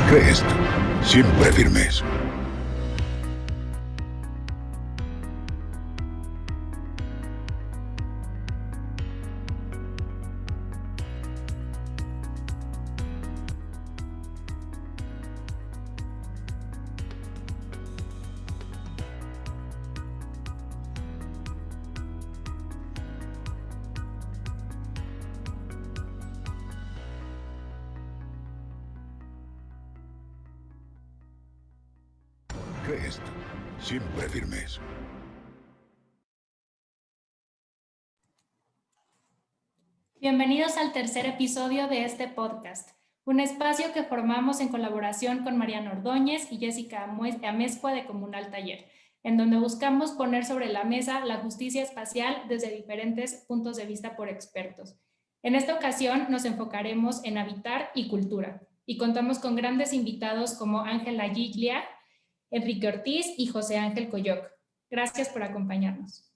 Crest, siempre firmes. Crest, siempre firmes. Bienvenidos al tercer episodio de este podcast, un espacio que formamos en colaboración con Mariana Ordóñez y Jessica Amezcua de Comunal Taller, en donde buscamos poner sobre la mesa la justicia espacial desde diferentes puntos de vista por expertos. En esta ocasión nos enfocaremos en habitar y cultura, y contamos con grandes invitados como Ángela Giglia, Enrique Ortiz y José Ángel Coyoc. Gracias por acompañarnos.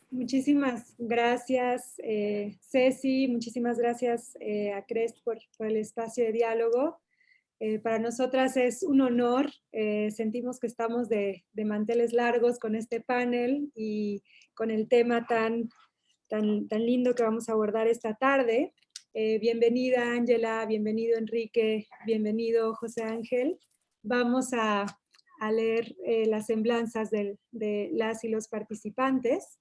Muchísimas gracias, Ceci, muchísimas gracias a Crest por el espacio de diálogo. Para nosotras es un honor, sentimos que estamos de manteles largos con este panel y con el tema tan lindo que vamos a abordar esta tarde. Bienvenida Ángela, bienvenido Enrique, bienvenido José Ángel. Vamos a leer las semblanzas de las y los participantes.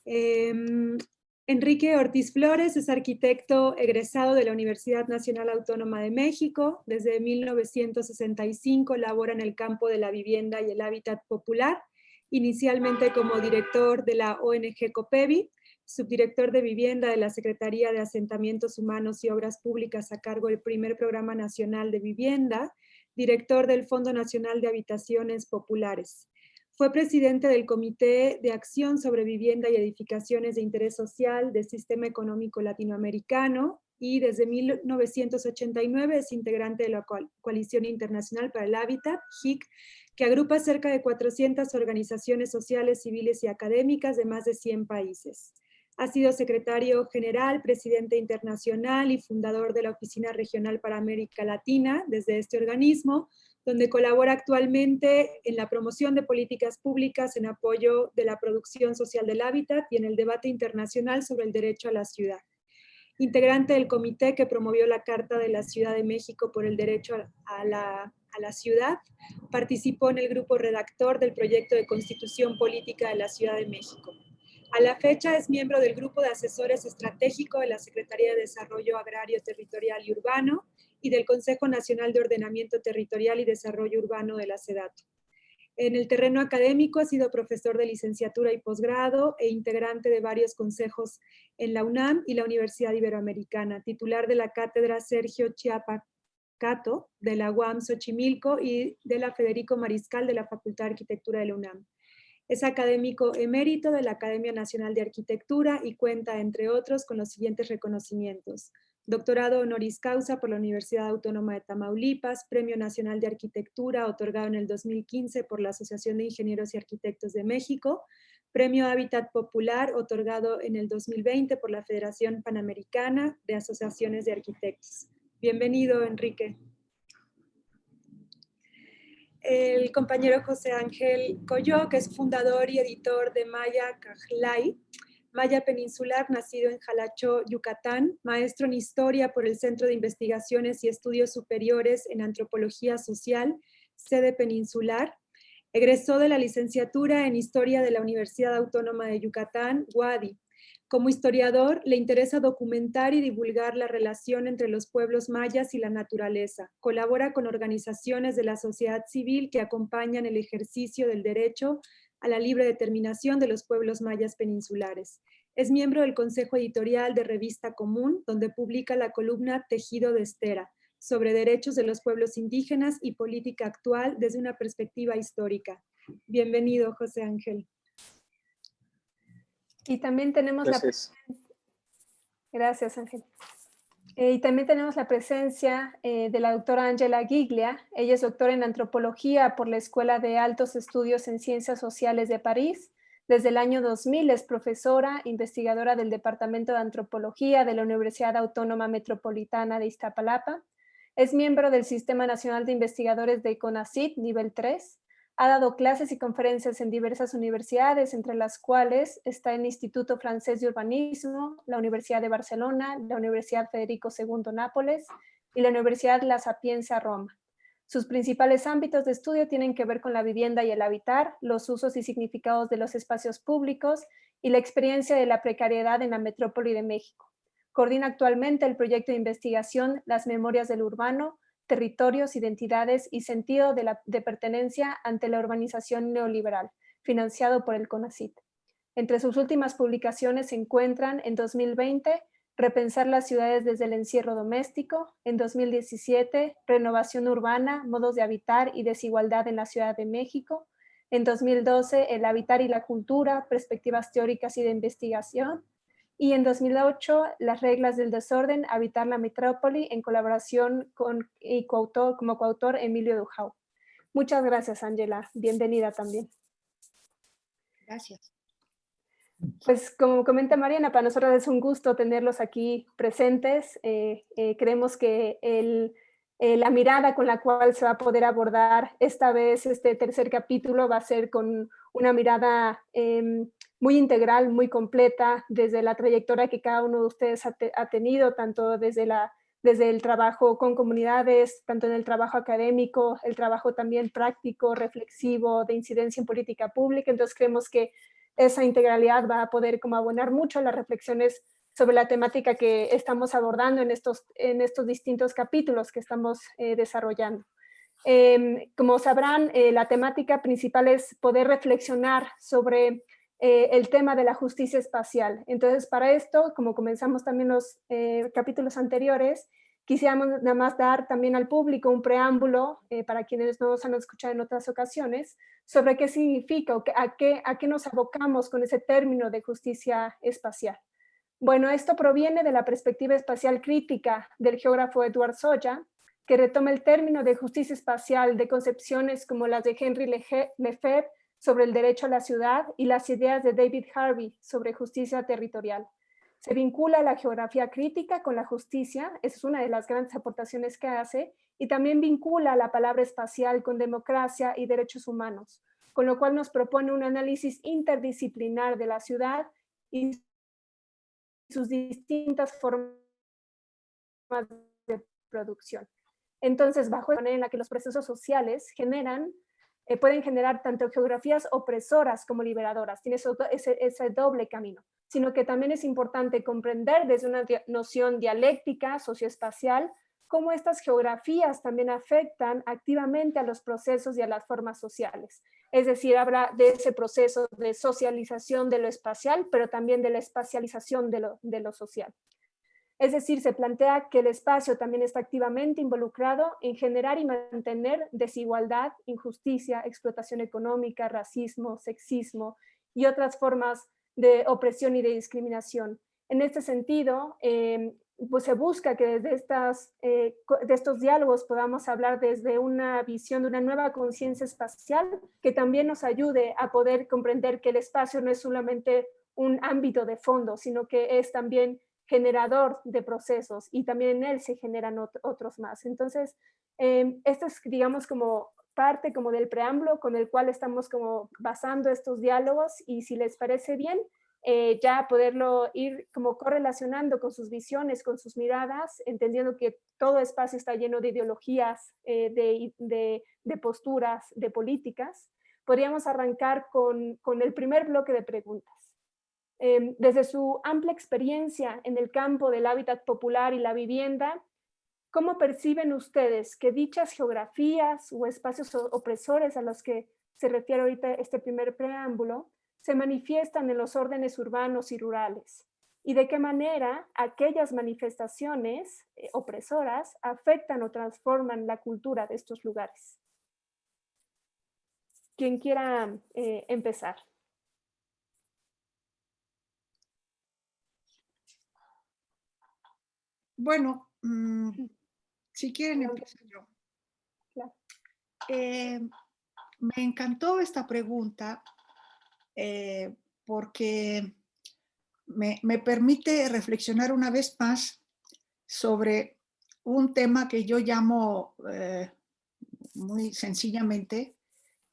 Enrique Ortiz Flores es arquitecto egresado de la Universidad Nacional Autónoma de México. Desde 1965 labora en el campo de la vivienda y el hábitat popular, inicialmente como director de la ONG COPEVI, subdirector de vivienda de la Secretaría de Asentamientos Humanos y Obras Públicas a cargo del primer Programa Nacional de Vivienda, director del Fondo Nacional de Habitaciones Populares. Fue presidente del Comité de Acción sobre Vivienda y Edificaciones de Interés Social del Sistema Económico Latinoamericano y desde 1989 es integrante de la Coalición Internacional para el Hábitat, HIC, que agrupa cerca de 400 organizaciones sociales, civiles y académicas de más de 100 países. Ha sido secretario general, presidente internacional y fundador de la Oficina Regional para América Latina desde este organismo, donde colabora actualmente en la promoción de políticas públicas en apoyo de la producción social del hábitat y en el debate internacional sobre el derecho a la ciudad. Integrante del comité que promovió la Carta de la Ciudad de México por el derecho a la ciudad, participó en el grupo redactor del proyecto de Constitución Política de la Ciudad de México. A la fecha es miembro del Grupo de Asesores Estratégico de la Secretaría de Desarrollo Agrario, Territorial y Urbano y del Consejo Nacional de Ordenamiento Territorial y Desarrollo Urbano de la SEDATU. En el terreno académico ha sido profesor de licenciatura y posgrado e integrante de varios consejos en la UNAM y la Universidad Iberoamericana, titular de la cátedra Sergio Chiapa Cato de la UAM Xochimilco y de la Federico Mariscal de la Facultad de Arquitectura de la UNAM. Es académico emérito de la Academia Nacional de Arquitectura y cuenta, entre otros, con los siguientes reconocimientos: doctorado honoris causa por la Universidad Autónoma de Tamaulipas, Premio Nacional de Arquitectura, otorgado en el 2015 por la Asociación de Ingenieros y Arquitectos de México, Premio Hábitat Popular, otorgado en el 2020 por la Federación Panamericana de Asociaciones de Arquitectos. Bienvenido, Enrique. El compañero José Ángel Coyoc, que es fundador y editor de Maya Cajlay, Maya Peninsular, nacido en Jalacho, Yucatán, maestro en Historia por el Centro de Investigaciones y Estudios Superiores en Antropología Social, sede peninsular. Egresó de la licenciatura en Historia de la Universidad Autónoma de Yucatán, UADY. Como historiador, le interesa documentar y divulgar la relación entre los pueblos mayas y la naturaleza. Colabora con organizaciones de la sociedad civil que acompañan el ejercicio del derecho a la libre determinación de los pueblos mayas peninsulares. Es miembro del Consejo Editorial de Revista Común, donde publica la columna Tejido de Estera, sobre derechos de los pueblos indígenas y política actual desde una perspectiva histórica. Bienvenido, José Ángel. Y también tenemos Gracias. Gracias, Ángel. Y también tenemos la presencia de la doctora Ángela Giglia. Ella es doctora en antropología por la Escuela de Altos Estudios en Ciencias Sociales de París. Desde el año 2000 es profesora, investigadora del Departamento de Antropología de la Universidad Autónoma Metropolitana de Iztapalapa. Es miembro del Sistema Nacional de Investigadores de CONACYT nivel 3. Ha dado clases y conferencias en diversas universidades, entre las cuales está el Instituto Francés de Urbanismo, la Universidad de Barcelona, la Universidad Federico II Nápoles y la Universidad La Sapienza Roma. Sus principales ámbitos de estudio tienen que ver con la vivienda y el habitar, los usos y significados de los espacios públicos y la experiencia de la precariedad en la metrópoli de México. Coordina actualmente el proyecto de investigación Las Memorias del Urbano, Territorios, Identidades y Sentido de Pertenencia ante la Urbanización Neoliberal, financiado por el CONACYT. Entre sus últimas publicaciones se encuentran en 2020 Repensar las ciudades desde el encierro doméstico, en 2017, Renovación urbana, modos de habitar y desigualdad en la Ciudad de México, en 2012, El habitar y la cultura, perspectivas teóricas y de investigación, y en 2008, Las reglas del desorden, habitar la metrópoli, en colaboración como coautor Emilio Dujau. Muchas gracias, Ángela. Bienvenida también. Gracias. Pues como comenta Mariana, para nosotros es un gusto tenerlos aquí presentes. Creemos que la mirada con la cual se va a poder abordar esta vez este tercer capítulo va a ser con una mirada muy integral, muy completa, desde la trayectoria que cada uno de ustedes ha tenido, tanto desde el trabajo con comunidades, tanto en el trabajo académico, el trabajo también práctico, reflexivo, de incidencia en política pública. Entonces creemos que esa integralidad va a poder como abonar mucho a las reflexiones sobre la temática que estamos abordando en estos distintos capítulos que estamos desarrollando. Como sabrán, la temática principal es poder reflexionar sobre el tema de la justicia espacial. Entonces, para esto, como comenzamos también los capítulos anteriores, quisiéramos nada más dar también al público un preámbulo, para quienes no nos han escuchado en otras ocasiones, sobre qué significa o a qué nos abocamos con ese término de justicia espacial. Bueno, esto proviene de la perspectiva espacial crítica del geógrafo Edward Soya, que retoma el término de justicia espacial de concepciones como las de Henry Lefebvre sobre el derecho a la ciudad y las ideas de David Harvey sobre justicia territorial. Se vincula la geografía crítica con la justicia, esa es una de las grandes aportaciones que hace, y también vincula la palabra espacial con democracia y derechos humanos, con lo cual nos propone un análisis interdisciplinar de la ciudad y sus distintas formas de producción. Entonces, bajo la manera en la que los procesos sociales pueden generar tanto geografías opresoras como liberadoras, tiene ese doble camino, sino que también es importante comprender desde una noción dialéctica, socioespacial, cómo estas geografías también afectan activamente a los procesos y a las formas sociales. Es decir, habla de ese proceso de socialización de lo espacial, pero también de la espacialización de lo social. Es decir, se plantea que el espacio también está activamente involucrado en generar y mantener desigualdad, injusticia, explotación económica, racismo, sexismo y otras formas de opresión y de discriminación. En este sentido, pues se busca que desde de estos diálogos podamos hablar desde una visión de una nueva conciencia espacial que también nos ayude a poder comprender que el espacio no es solamente un ámbito de fondo, sino que es también generador de procesos y también en él se generan otros más. Entonces, esto es, digamos, como parte como del preámbulo con el cual estamos como basando estos diálogos y si les parece bien, ya poderlo ir como correlacionando con sus visiones, con sus miradas, entendiendo que todo espacio está lleno de ideologías, de posturas, de políticas. Podríamos arrancar con el primer bloque de preguntas. Desde su amplia experiencia en el campo del hábitat popular y la vivienda, ¿cómo perciben ustedes que dichas geografías o espacios opresores a los que se refiere ahorita este primer preámbulo se manifiestan en los órdenes urbanos y rurales? ¿Y de qué manera aquellas manifestaciones opresoras afectan o transforman la cultura de estos lugares? ¿Quién quiera empezar? Bueno, si quieren Claro. empiezo yo. Claro. Me encantó esta pregunta porque me permite reflexionar una vez más sobre un tema que yo llamo muy sencillamente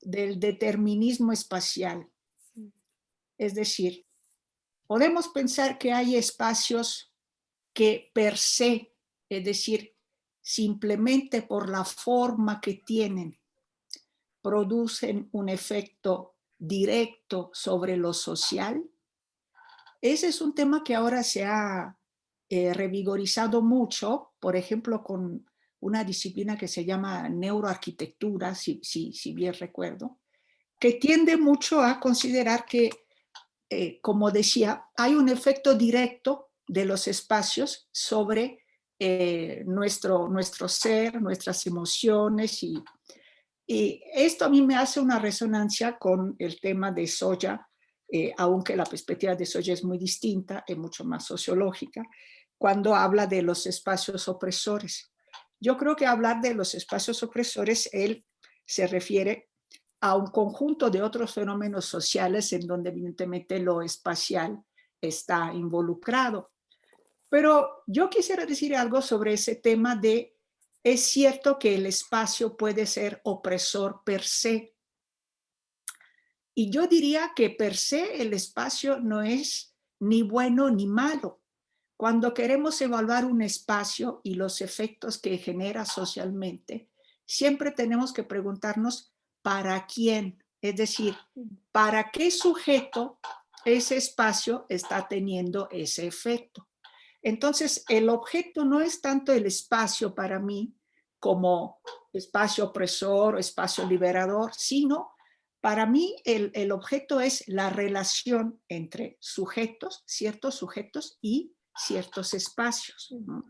del determinismo espacial. Es decir, podemos pensar que hay espacios que per se, es decir, simplemente por la forma que tienen, producen un efecto directo sobre lo social. Ese es un tema que ahora se ha revigorizado mucho, por ejemplo, con una disciplina que se llama neuroarquitectura, si bien recuerdo, que tiende mucho a considerar que, como decía, hay un efecto directo de los espacios sobre nuestro ser, nuestras emociones, y esto a mí me hace una resonancia con el tema de Soya, aunque la perspectiva de Soya es muy distinta, es mucho más sociológica, cuando habla de los espacios opresores. Yo creo que hablar de los espacios opresores, él se refiere a un conjunto de otros fenómenos sociales en donde evidentemente lo espacial está involucrado. Pero yo quisiera decir algo sobre ese tema de, es cierto que el espacio puede ser opresor per se. Y yo diría que per se el espacio no es ni bueno ni malo. Cuando queremos evaluar un espacio y los efectos que genera socialmente, siempre tenemos que preguntarnos ¿para quién? Es decir, ¿para qué sujeto ese espacio está teniendo ese efecto? Entonces, el objeto no es tanto el espacio para mí como espacio opresor o espacio liberador, sino para mí el objeto es la relación entre sujetos, ciertos sujetos y ciertos espacios, ¿no?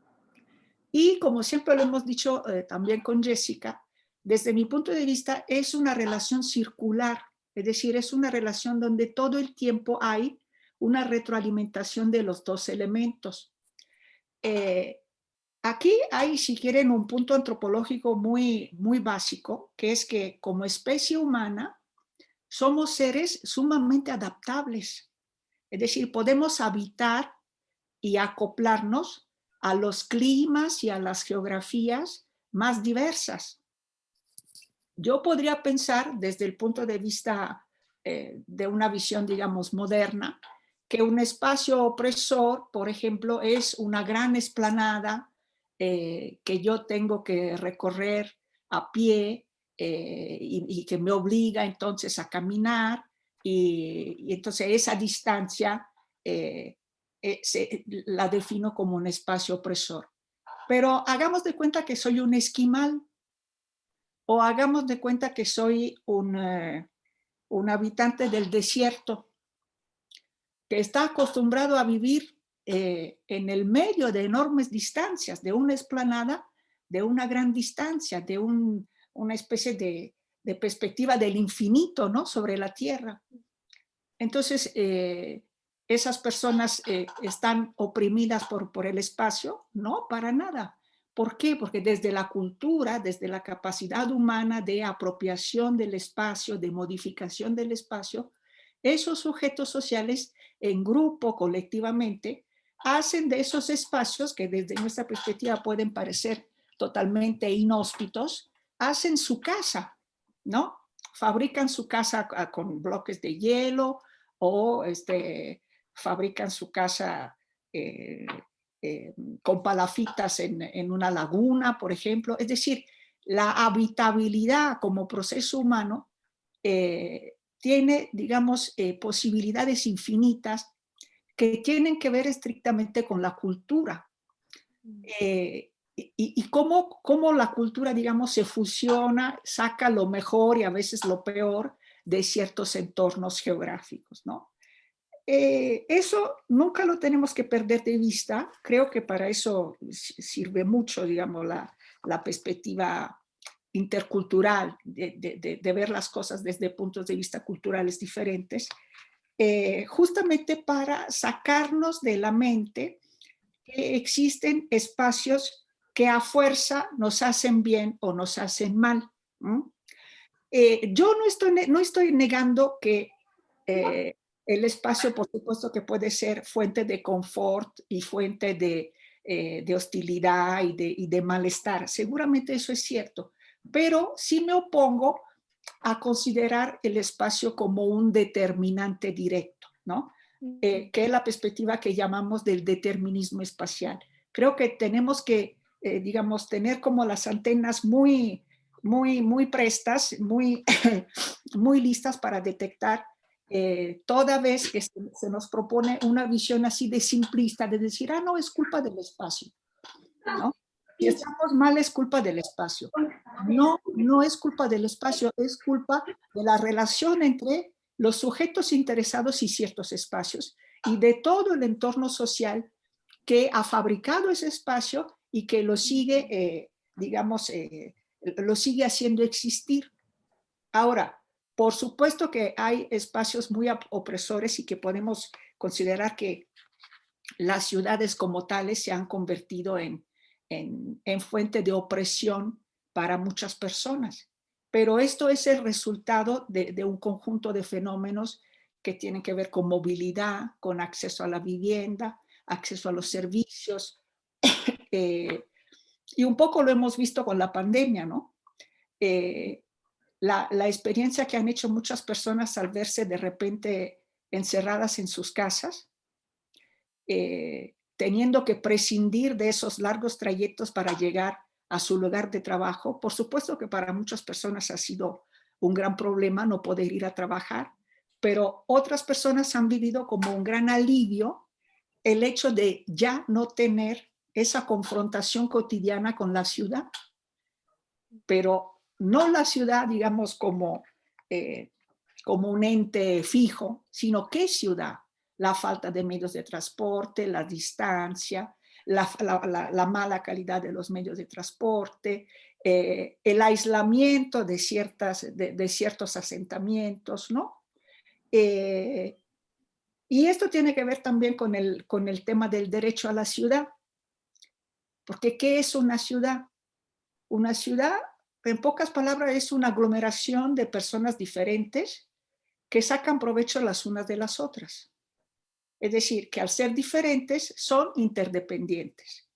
Y como siempre lo hemos dicho también con Jessica, desde mi punto de vista es una relación circular, es decir, es una relación donde todo el tiempo hay una retroalimentación de los dos elementos. Aquí hay, si quieren, un punto antropológico muy básico, que es que como especie humana somos seres sumamente adaptables. Es decir, podemos habitar y acoplarnos a los climas y a las geografías más diversas. Yo podría pensar desde el punto de vista de una visión, digamos, moderna, que un espacio opresor, por ejemplo, es una gran explanada que yo tengo que recorrer a pie y que me obliga entonces a caminar, y entonces esa distancia la defino como un espacio opresor. Pero hagamos de cuenta que soy un esquimal, o hagamos de cuenta que soy un habitante del desierto que está acostumbrado a vivir en el medio de enormes distancias, de una explanada, de una gran distancia, de una especie de perspectiva del infinito, ¿no?, sobre la tierra. Entonces, esas personas están oprimidas por el espacio. No, para nada. ¿Por qué? Porque desde la cultura, desde la capacidad humana de apropiación del espacio, de modificación del espacio, esos sujetos sociales en grupo, colectivamente, hacen de esos espacios que desde nuestra perspectiva pueden parecer totalmente inhóspitos, hacen su casa, ¿no? Fabrican su casa con bloques de hielo, o fabrican su casa con palafitas en una laguna, por ejemplo. Es decir, la habitabilidad como proceso humano tiene, digamos, posibilidades infinitas que tienen que ver estrictamente con la cultura. Y cómo la cultura, digamos, se fusiona, saca lo mejor y a veces lo peor de ciertos entornos geográficos, ¿no? Eso nunca lo tenemos que perder de vista. Creo que para eso sirve mucho, digamos, la perspectiva intercultural, de ver las cosas desde puntos de vista culturales diferentes, justamente para sacarnos de la mente que existen espacios que a fuerza nos hacen bien o nos hacen mal. Yo no estoy negando que El espacio, por supuesto, que puede ser fuente de confort y fuente de hostilidad y de malestar. Seguramente eso es cierto, pero sí me opongo a considerar el espacio como un determinante directo, ¿no? Que es la perspectiva que llamamos del determinismo espacial. Creo que tenemos que, digamos, tener como las antenas muy prestas, muy listas para detectar toda vez que se nos propone una visión así de simplista, de decir, no, es culpa del espacio, ¿no? Si estamos mal, es culpa del espacio. No, no es culpa del espacio, es culpa de la relación entre los sujetos interesados y ciertos espacios y de todo el entorno social que ha fabricado ese espacio y que lo sigue, digamos, lo sigue haciendo existir. Ahora, por supuesto que hay espacios muy opresores y que podemos considerar que las ciudades como tales se han convertido en fuente de opresión para muchas personas. Pero esto es el resultado de un conjunto de fenómenos que tienen que ver con movilidad, con acceso a la vivienda, acceso a los servicios. Y un poco lo hemos visto con la pandemia, ¿no? La experiencia que han hecho muchas personas al verse de repente encerradas en sus casas, teniendo que prescindir de esos largos trayectos para llegar a su lugar de trabajo. Por supuesto que para muchas personas ha sido un gran problema no poder ir a trabajar, pero otras personas han vivido como un gran alivio el hecho de ya no tener esa confrontación cotidiana con la ciudad, pero no la ciudad, digamos, como un ente fijo, sino qué ciudad. La falta de medios de transporte, la distancia, la mala calidad de los medios de transporte, el aislamiento de ciertos asentamientos, ¿no? Y esto tiene que ver también con el tema del derecho a la ciudad. Porque ¿qué es una ciudad? Una ciudad, en pocas palabras, es una aglomeración de personas diferentes que sacan provecho las unas de las otras. Es decir, que al ser diferentes son interdependientes.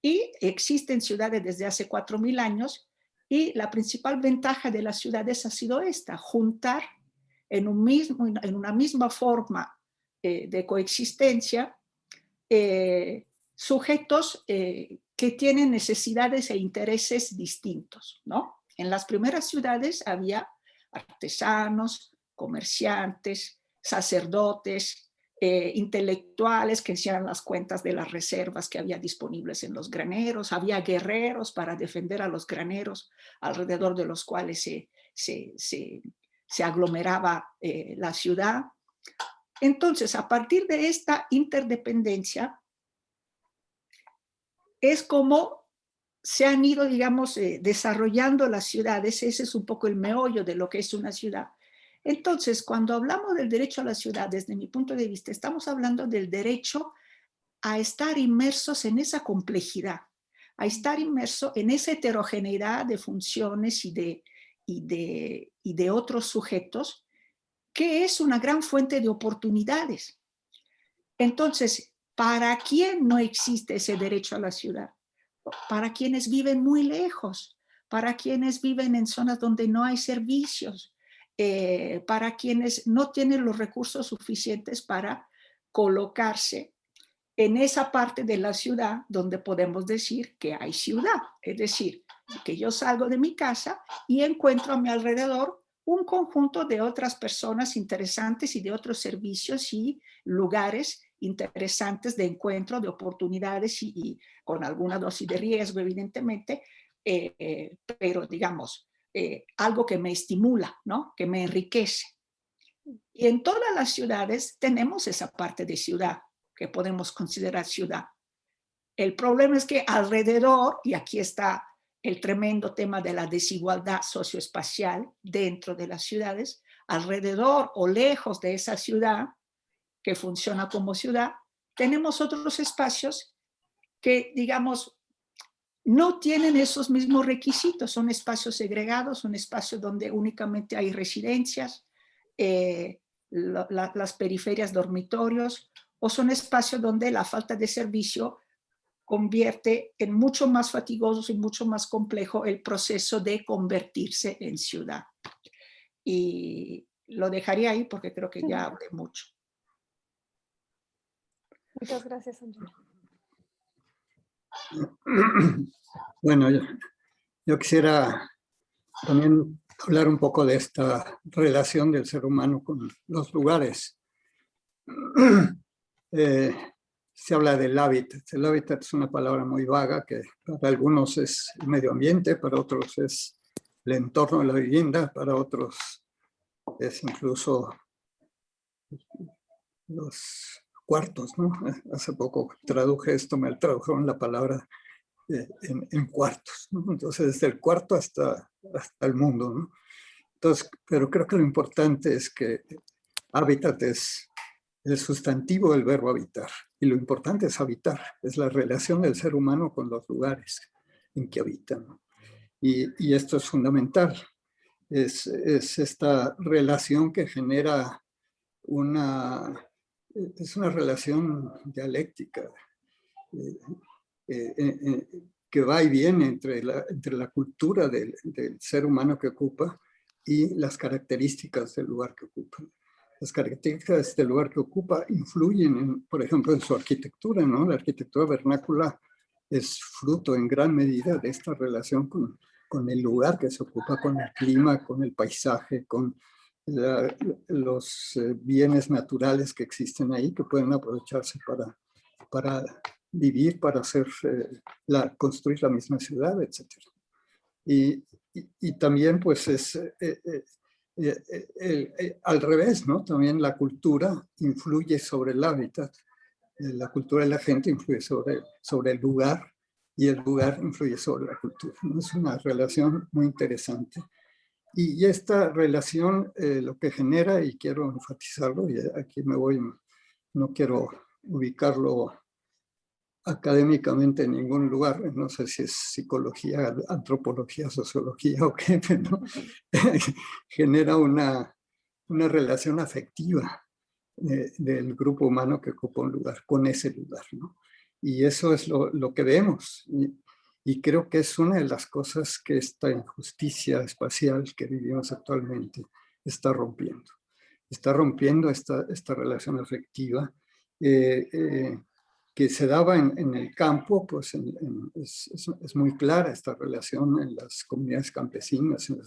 Y existen ciudades desde hace 4.000 años y la principal ventaja de las ciudades ha sido esta, juntar en una misma forma de coexistencia sujetos que tienen necesidades e intereses distintos, ¿no? En las primeras ciudades había artesanos, comerciantes, sacerdotes, intelectuales que hacían las cuentas de las reservas que había disponibles en los graneros, había guerreros para defender a los graneros alrededor de los cuales se aglomeraba la ciudad. Entonces, a partir de esta interdependencia, es como se han ido, digamos, desarrollando las ciudades. Ese es un poco el meollo de lo que es una ciudad. Entonces, cuando hablamos del derecho a la ciudad, desde mi punto de vista, estamos hablando del derecho a estar inmersos en esa complejidad, a estar inmerso en esa heterogeneidad de funciones y de otros sujetos, que es una gran fuente de oportunidades. Entonces, ¿para quién no existe ese derecho a la ciudad? Para quienes viven muy lejos, para quienes viven en zonas donde no hay servicios, para quienes no tienen los recursos suficientes para colocarse en esa parte de la ciudad donde podemos decir que hay ciudad. Es decir, que yo salgo de mi casa y encuentro a mi alrededor un conjunto de otras personas interesantes y de otros servicios y lugares interesantes de encuentro, de oportunidades y con alguna dosis de riesgo, evidentemente, pero digamos, algo que me estimula, ¿no? Que me enriquece. Y en todas las ciudades tenemos esa parte de ciudad que podemos considerar ciudad. El problema es que alrededor, y aquí está el tremendo tema de la desigualdad socioespacial dentro de las ciudades, alrededor o lejos de esa ciudad que funciona como ciudad, tenemos otros espacios que, digamos, no tienen esos mismos requisitos, son espacios segregados, son espacios donde únicamente hay residencias, las periferias, dormitorios, o son espacios donde la falta de servicio convierte en mucho más fatigoso y mucho más complejo el proceso de convertirse en ciudad. Y lo dejaría ahí porque creo que ya hablé mucho. Muchas gracias, Andrea. Bueno, yo quisiera también hablar un poco de esta relación del ser humano con los lugares. Se habla del hábitat. El hábitat es una palabra muy vaga que para algunos es el medio ambiente, para otros es el entorno de la vivienda, para otros es incluso los cuartos, ¿no? Hace poco traduje esto, me tradujeron la palabra en cuartos, ¿no? Entonces, desde el cuarto hasta el mundo, ¿no? Entonces, pero creo que lo importante es que hábitat es el sustantivo del verbo habitar, y lo importante es habitar, es la relación del ser humano con los lugares en que habita, ¿no? Y esto es fundamental, es esta relación que genera es una relación dialéctica, que va y viene entre la cultura del ser humano que ocupa y las características del lugar que ocupa. Las características del lugar que ocupa influyen, por ejemplo, en su arquitectura, ¿no? La arquitectura vernácula es fruto en gran medida de esta relación con el lugar que se ocupa, con el clima, con el paisaje, con los bienes naturales que existen ahí, que pueden aprovecharse para vivir, para hacer, construir la misma ciudad, etc. Y también pues es al revés, ¿no? También la cultura influye sobre el hábitat, la cultura de la gente influye sobre el lugar, y el lugar influye sobre la cultura, ¿no? Es una relación muy interesante. Y esta relación lo que genera, y quiero enfatizarlo, y aquí me voy, no quiero ubicarlo académicamente en ningún lugar, no sé si es psicología, antropología, sociología o qué, pero genera una relación afectiva del grupo humano que ocupa un lugar con ese lugar, ¿no? Y eso es lo que vemos. Y creo que es una de las cosas que esta injusticia espacial que vivimos actualmente está rompiendo. Está rompiendo esta relación afectiva que se daba en el campo, pues es muy clara esta relación en las comunidades campesinas, en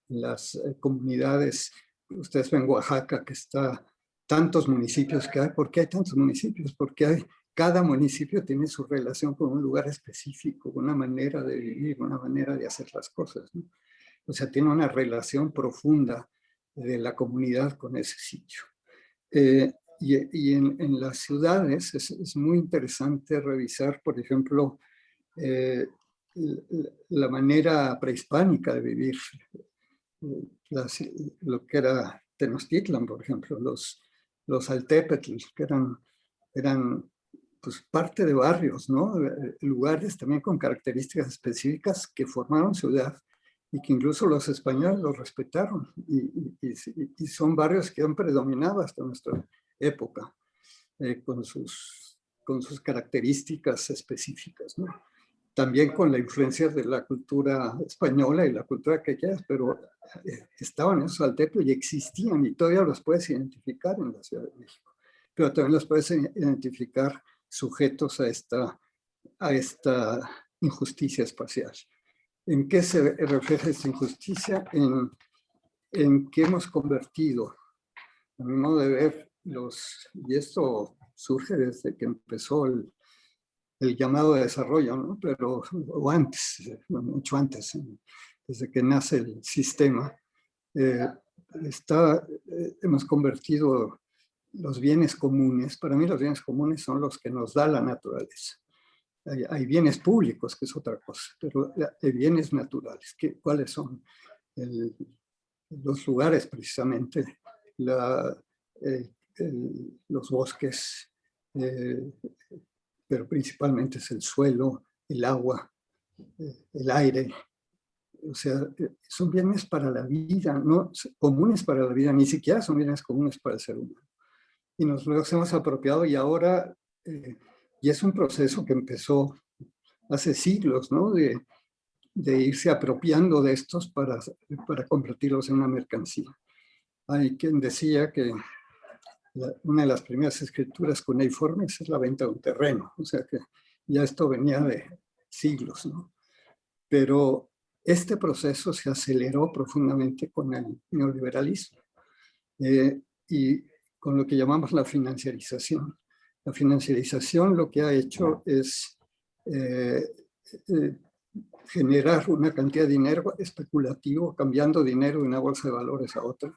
las comunidades. Ustedes ven Oaxaca, que está tantos municipios que hay. ¿Por qué hay tantos municipios? Porque cada municipio tiene su relación con un lugar específico, una manera de vivir, una manera de hacer las cosas, ¿no? O sea, tiene una relación profunda de la comunidad con ese sitio. Y en las ciudades es muy interesante revisar, por ejemplo, la manera prehispánica de vivir, lo que era Tenochtitlan, por ejemplo, los Altépetl, que eran pues, parte de barrios, ¿no? Lugares también con características específicas que formaron ciudad y que incluso los españoles los respetaron, y son barrios que han predominado hasta nuestra época, con sus características específicas, ¿no? También con la influencia de la cultura española y la cultura quechua, pero estaban esos altépetlls y existían, y todavía los puedes identificar en la Ciudad de México, pero también los puedes identificar sujetos a esta injusticia espacial. ¿En qué se refleja esta injusticia? En que hemos convertido, a mi modo de ver, y esto surge desde que empezó el llamado desarrollo, ¿no? Pero, o antes, mucho antes, desde que nace el sistema, hemos convertido los bienes comunes. Para mí los bienes comunes son los que nos da la naturaleza. Hay bienes públicos, que es otra cosa, pero hay bienes naturales. ¿Cuáles son? Los lugares, precisamente, los bosques, pero principalmente es el suelo, el agua, el aire, O sea, son bienes para la vida, no comunes para la vida, ni siquiera son bienes comunes para el ser humano. Y nos los hemos apropiado y ahora, y es un proceso que empezó hace siglos, ¿no? De irse apropiando de estos para convertirlos en una mercancía. Hay quien decía que una de las primeras escrituras cuneiformes es la venta de un terreno, o sea que ya esto venía de siglos, ¿no? Pero este proceso se aceleró profundamente con el neoliberalismo y con lo que llamamos la financiarización. La financiarización lo que ha hecho es generar una cantidad de dinero especulativo, cambiando dinero de una bolsa de valores a otra.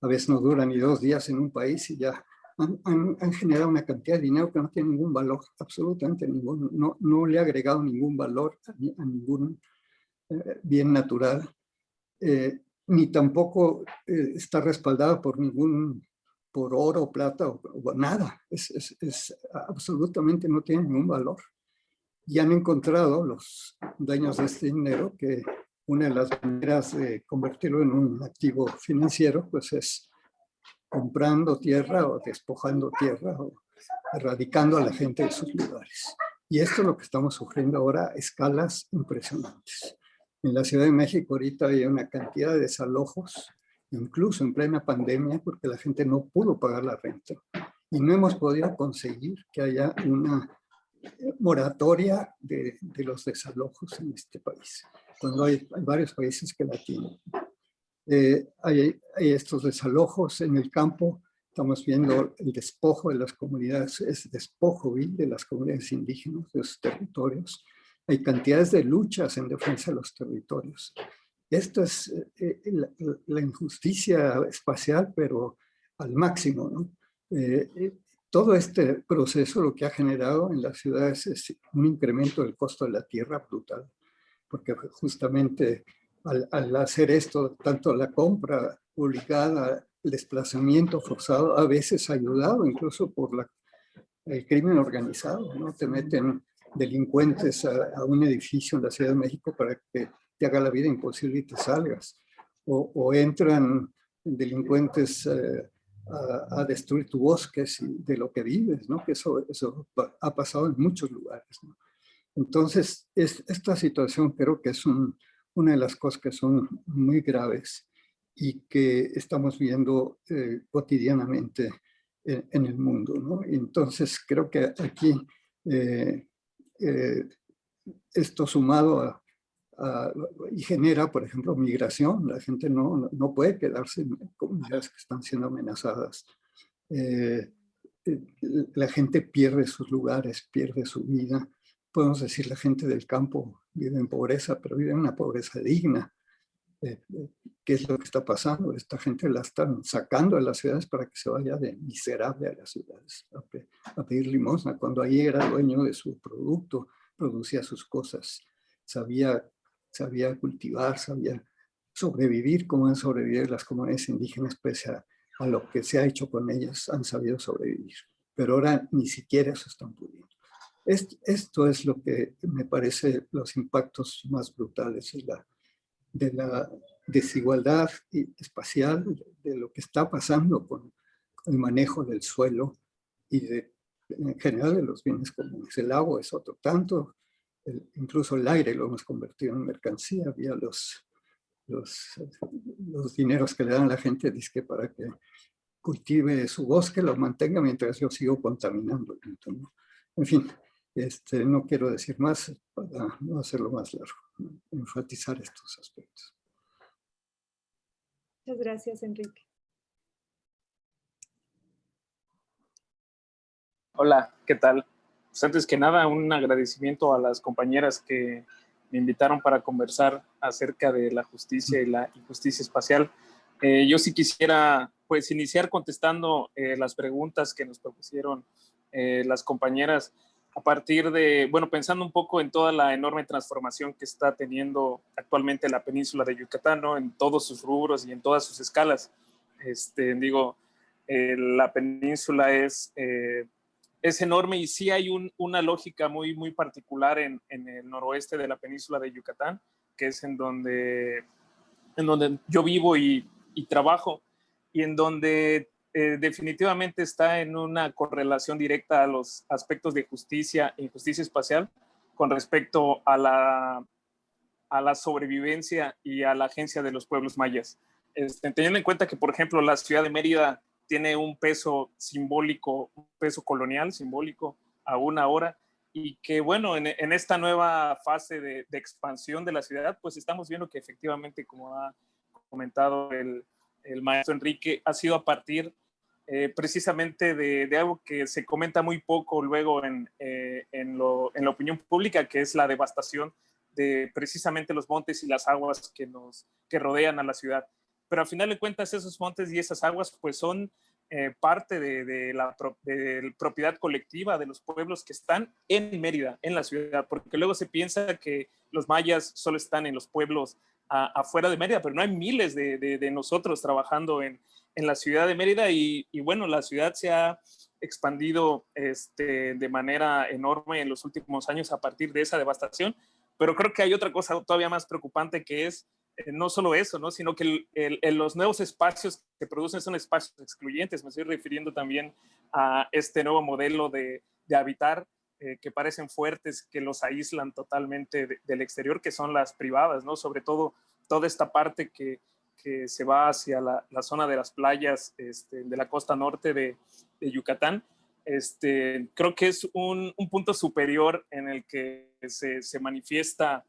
A veces no duran ni 2 días en un país y ya han generado una cantidad de dinero que no tiene ningún valor, absolutamente ninguno. No le ha agregado ningún valor a ningún bien natural, ni tampoco está respaldado por oro, plata o nada. Absolutamente no tiene ningún valor. Y han encontrado los dueños de este dinero que una de las maneras de convertirlo en un activo financiero pues es comprando tierra o despojando tierra o erradicando a la gente de sus lugares. Y esto es lo que estamos sufriendo ahora a escalas impresionantes. En la Ciudad de México ahorita hay una cantidad de desalojos, incluso en plena pandemia, porque la gente no pudo pagar la renta. Y no hemos podido conseguir que haya una moratoria de los desalojos en este país, cuando hay varios países que la tienen. Hay estos desalojos en el campo, estamos viendo el despojo de las comunidades, es despojo vil de las comunidades indígenas, de sus territorios. Hay cantidades de luchas en defensa de los territorios. Esto es la injusticia espacial, pero al máximo, ¿no? Todo este proceso lo que ha generado en las ciudades es un incremento del costo de la tierra brutal, porque justamente al hacer esto, tanto la compra obligada, el desplazamiento forzado, a veces ayudado incluso por el crimen organizado, ¿no? Te meten delincuentes a un edificio en la Ciudad de México para que te haga la vida imposible y te salgas, o entran delincuentes a destruir tu bosque de lo que vives, ¿no? Que eso ha pasado en muchos lugares, ¿no? Entonces, esta situación creo que es una de las cosas que son muy graves y que estamos viendo cotidianamente en el mundo, ¿no? Entonces, creo que aquí esto sumado y genera, por ejemplo, migración. La gente no puede quedarse en comunidades que están siendo amenazadas. La gente pierde sus lugares, pierde su vida. Podemos decir, la gente del campo vive en pobreza, pero vive en una pobreza digna. ¿Qué es lo que está pasando? Esta gente la están sacando de las ciudades para que se vaya de miserable a las ciudades a pedir limosna, cuando ahí era dueño de su producto, producía sus cosas, sabía cultivar, sabía sobrevivir como han sobrevivido las comunidades indígenas, pese a lo que se ha hecho con ellas, han sabido sobrevivir. Pero ahora ni siquiera eso están pudiendo. Esto es lo que me parece los impactos más brutales de la desigualdad espacial, de lo que está pasando con el manejo del suelo y en general de los bienes comunes. El agua es otro tanto, incluso el aire lo hemos convertido en mercancía vía los dineros que le dan a la gente dizque para que cultive su bosque, lo mantenga mientras yo sigo contaminando. ¿No? En fin, no quiero decir más para no hacerlo más largo, ¿no? Enfatizar estos aspectos. Muchas gracias, Enrique. Hola, ¿qué tal? Pues antes que nada, un agradecimiento a las compañeras que me invitaron para conversar acerca de la justicia y la injusticia espacial. Yo sí quisiera pues iniciar contestando las preguntas que nos propusieron las compañeras a partir de, bueno, pensando un poco en toda la enorme transformación que está teniendo actualmente la península de Yucatán, ¿no? En todos sus rubros y en todas sus escalas. La península es enorme y sí hay una lógica muy, muy particular en el noroeste de la península de Yucatán, que es en donde yo vivo y trabajo, y en donde definitivamente está en una correlación directa a los aspectos de justicia e injusticia espacial con respecto a la sobrevivencia y a la agencia de los pueblos mayas. Teniendo en cuenta que, por ejemplo, la ciudad de Mérida tiene un peso simbólico, un peso colonial simbólico aún ahora, y que, bueno, en esta nueva fase de expansión de la ciudad, pues estamos viendo que efectivamente, como ha comentado el maestro Enrique, ha sido a partir precisamente de algo que se comenta muy poco luego en la opinión pública, que es la devastación de precisamente los montes y las aguas que rodean a la ciudad. Pero al final de cuentas, esos montes y esas aguas pues son parte de la propiedad colectiva de los pueblos que están en Mérida, en la ciudad, porque luego se piensa que los mayas solo están en los pueblos afuera de Mérida, pero no hay miles de nosotros trabajando en la ciudad de Mérida, y bueno, la ciudad se ha expandido de manera enorme en los últimos años a partir de esa devastación. Pero creo que hay otra cosa todavía más preocupante, que es no solo eso, ¿no? Sino que los nuevos espacios que se producen son espacios excluyentes. Me estoy refiriendo también a este nuevo modelo de habitar, que parecen fuertes, que los aíslan totalmente del exterior, que son las privadas, ¿no? Sobre todo toda esta parte que se va hacia la zona de las playas de la costa norte de Yucatán. Creo que es un punto superior en el que se manifiesta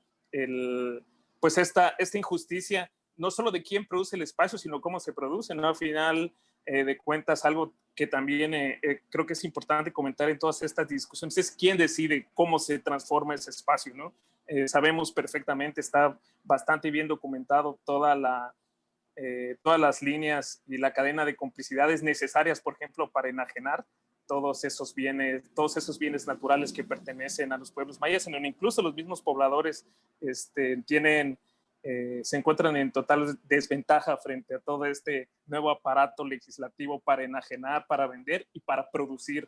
pues esta injusticia, no solo de quién produce el espacio, sino cómo se produce, ¿no? Al final de cuentas, algo que también creo que es importante comentar en todas estas discusiones es quién decide cómo se transforma ese espacio, ¿no? Sabemos perfectamente, está bastante bien documentado todas las líneas y la cadena de complicidades necesarias, por ejemplo, para enajenar todos esos bienes naturales que pertenecen a los pueblos mayas, en donde incluso los mismos pobladores se encuentran en total desventaja frente a todo este nuevo aparato legislativo para enajenar, para vender y para producir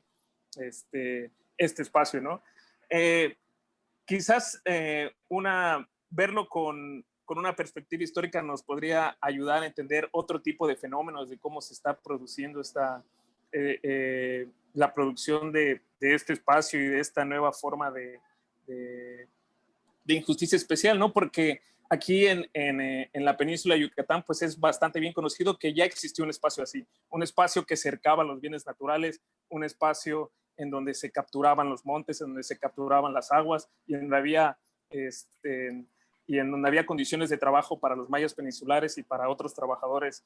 este espacio, ¿no? Quizás verlo con una perspectiva histórica nos podría ayudar a entender otro tipo de fenómenos de cómo se está produciendo la producción de este espacio y de esta nueva forma de injusticia especial, ¿no? Porque aquí en la península de Yucatán, pues es bastante bien conocido que ya existió un espacio así, un espacio que cercaba los bienes naturales, un espacio en donde se capturaban los montes, en donde se capturaban las aguas, y en donde había condiciones de trabajo para los mayas peninsulares y para otros trabajadores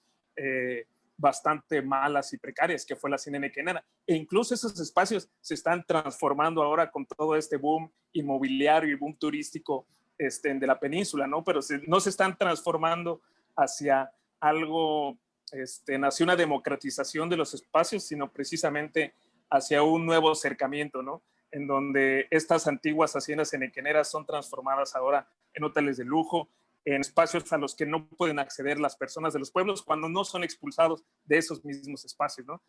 bastante malas y precarias, que fue la hacienda nequenera. E incluso esos espacios se están transformando ahora con todo este boom inmobiliario y boom turístico de la península, ¿no? Pero no se están transformando hacia algo, hacia una democratización de los espacios, sino precisamente hacia un nuevo acercamiento, ¿no? En donde estas antiguas haciendas enequeneras son transformadas ahora en hoteles de lujo, en espacios a los que no pueden acceder las personas de los pueblos cuando no son expulsados de esos mismos espacios, ¿no?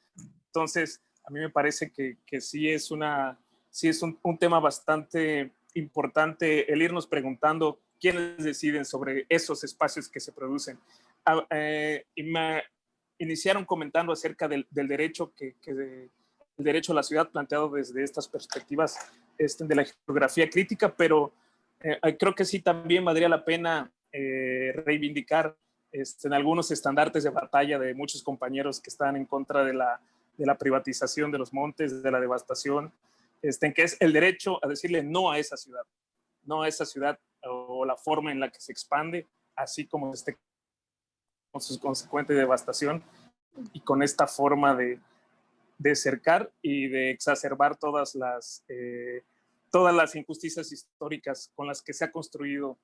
Entonces, a mí me parece que sí es un tema bastante importante el irnos preguntando quiénes deciden sobre esos espacios que se producen. Y me iniciaron comentando acerca del derecho el derecho a la ciudad planteado desde estas perspectivas de la geografía crítica, pero creo que sí también valdría la pena reivindicar en algunos estandartes de batalla de muchos compañeros que están en contra de la privatización de los montes, de la devastación, que es el derecho a decirle no a esa ciudad o la forma en la que se expande, así como con su consecuente devastación y con esta forma de cercar y de exacerbar todas las injusticias históricas con las que se ha construido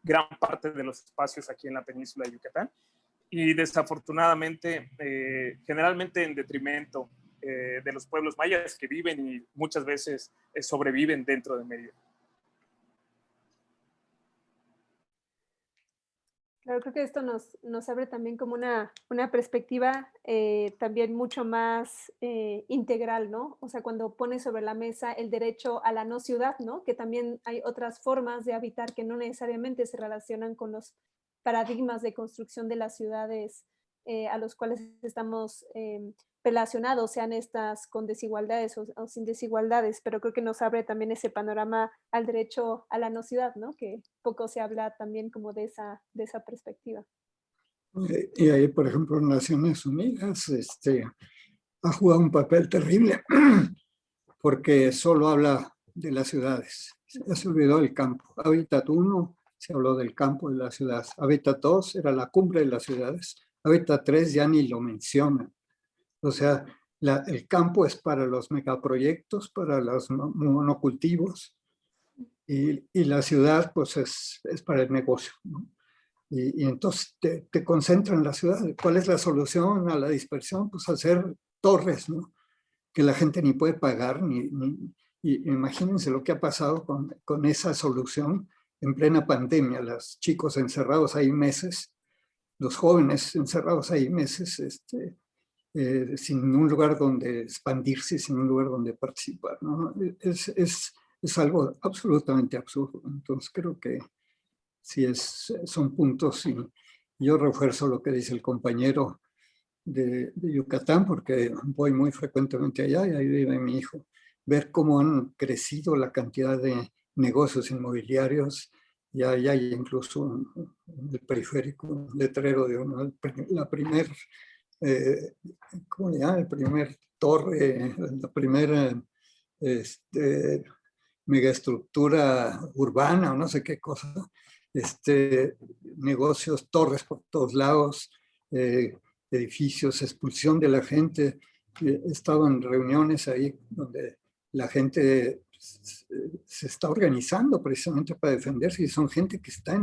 gran parte de los espacios aquí en la península de Yucatán, y desafortunadamente generalmente en detrimento de los pueblos mayas que viven y muchas veces sobreviven dentro de Mérida. Claro, creo que esto nos abre también como una perspectiva también mucho más integral, ¿no? O sea, cuando pone sobre la mesa el derecho a la no ciudad, ¿no? Que también hay otras formas de habitar que no necesariamente se relacionan con los paradigmas de construcción de las ciudades a los cuales estamos relacionados, sean estas con desigualdades o sin desigualdades, pero creo que nos abre también ese panorama al derecho a la no ciudad, ¿no? Que poco se habla también como de esa perspectiva. Y ahí, por ejemplo, Naciones Unidas ha jugado un papel terrible porque solo habla de las ciudades. Ya se olvidó del campo. Hábitat 1 se habló del campo de las ciudades. Hábitat 2 era la cumbre de las ciudades. Hábitat 3 ya ni lo mencionan. O sea, el campo es para los megaproyectos, para los monocultivos, y la ciudad pues es para el negocio, ¿no? Y entonces te concentran en la ciudad. ¿Cuál es la solución a la dispersión? Pues hacer torres, ¿no? Que la gente ni puede pagar, y imagínense lo que ha pasado con esa solución en plena pandemia. Los chicos encerrados ahí meses, los jóvenes encerrados ahí meses, sin un lugar donde expandirse, sin un lugar donde participar, ¿no? Es algo absolutamente absurdo. Entonces creo que sí son puntos, y yo refuerzo lo que dice el compañero de Yucatán, porque voy muy frecuentemente allá y ahí vive mi hijo. Ver cómo han crecido la cantidad de negocios inmobiliarios. Ya hay incluso en el periférico un letrero de la primer, ¿cómo le llaman? El primer torre, la primera megaestructura urbana o no sé qué cosa. Negocios, torres por todos lados, edificios, expulsión de la gente. He estado en reuniones ahí donde la gente se está organizando precisamente para defenderse, y son gente que está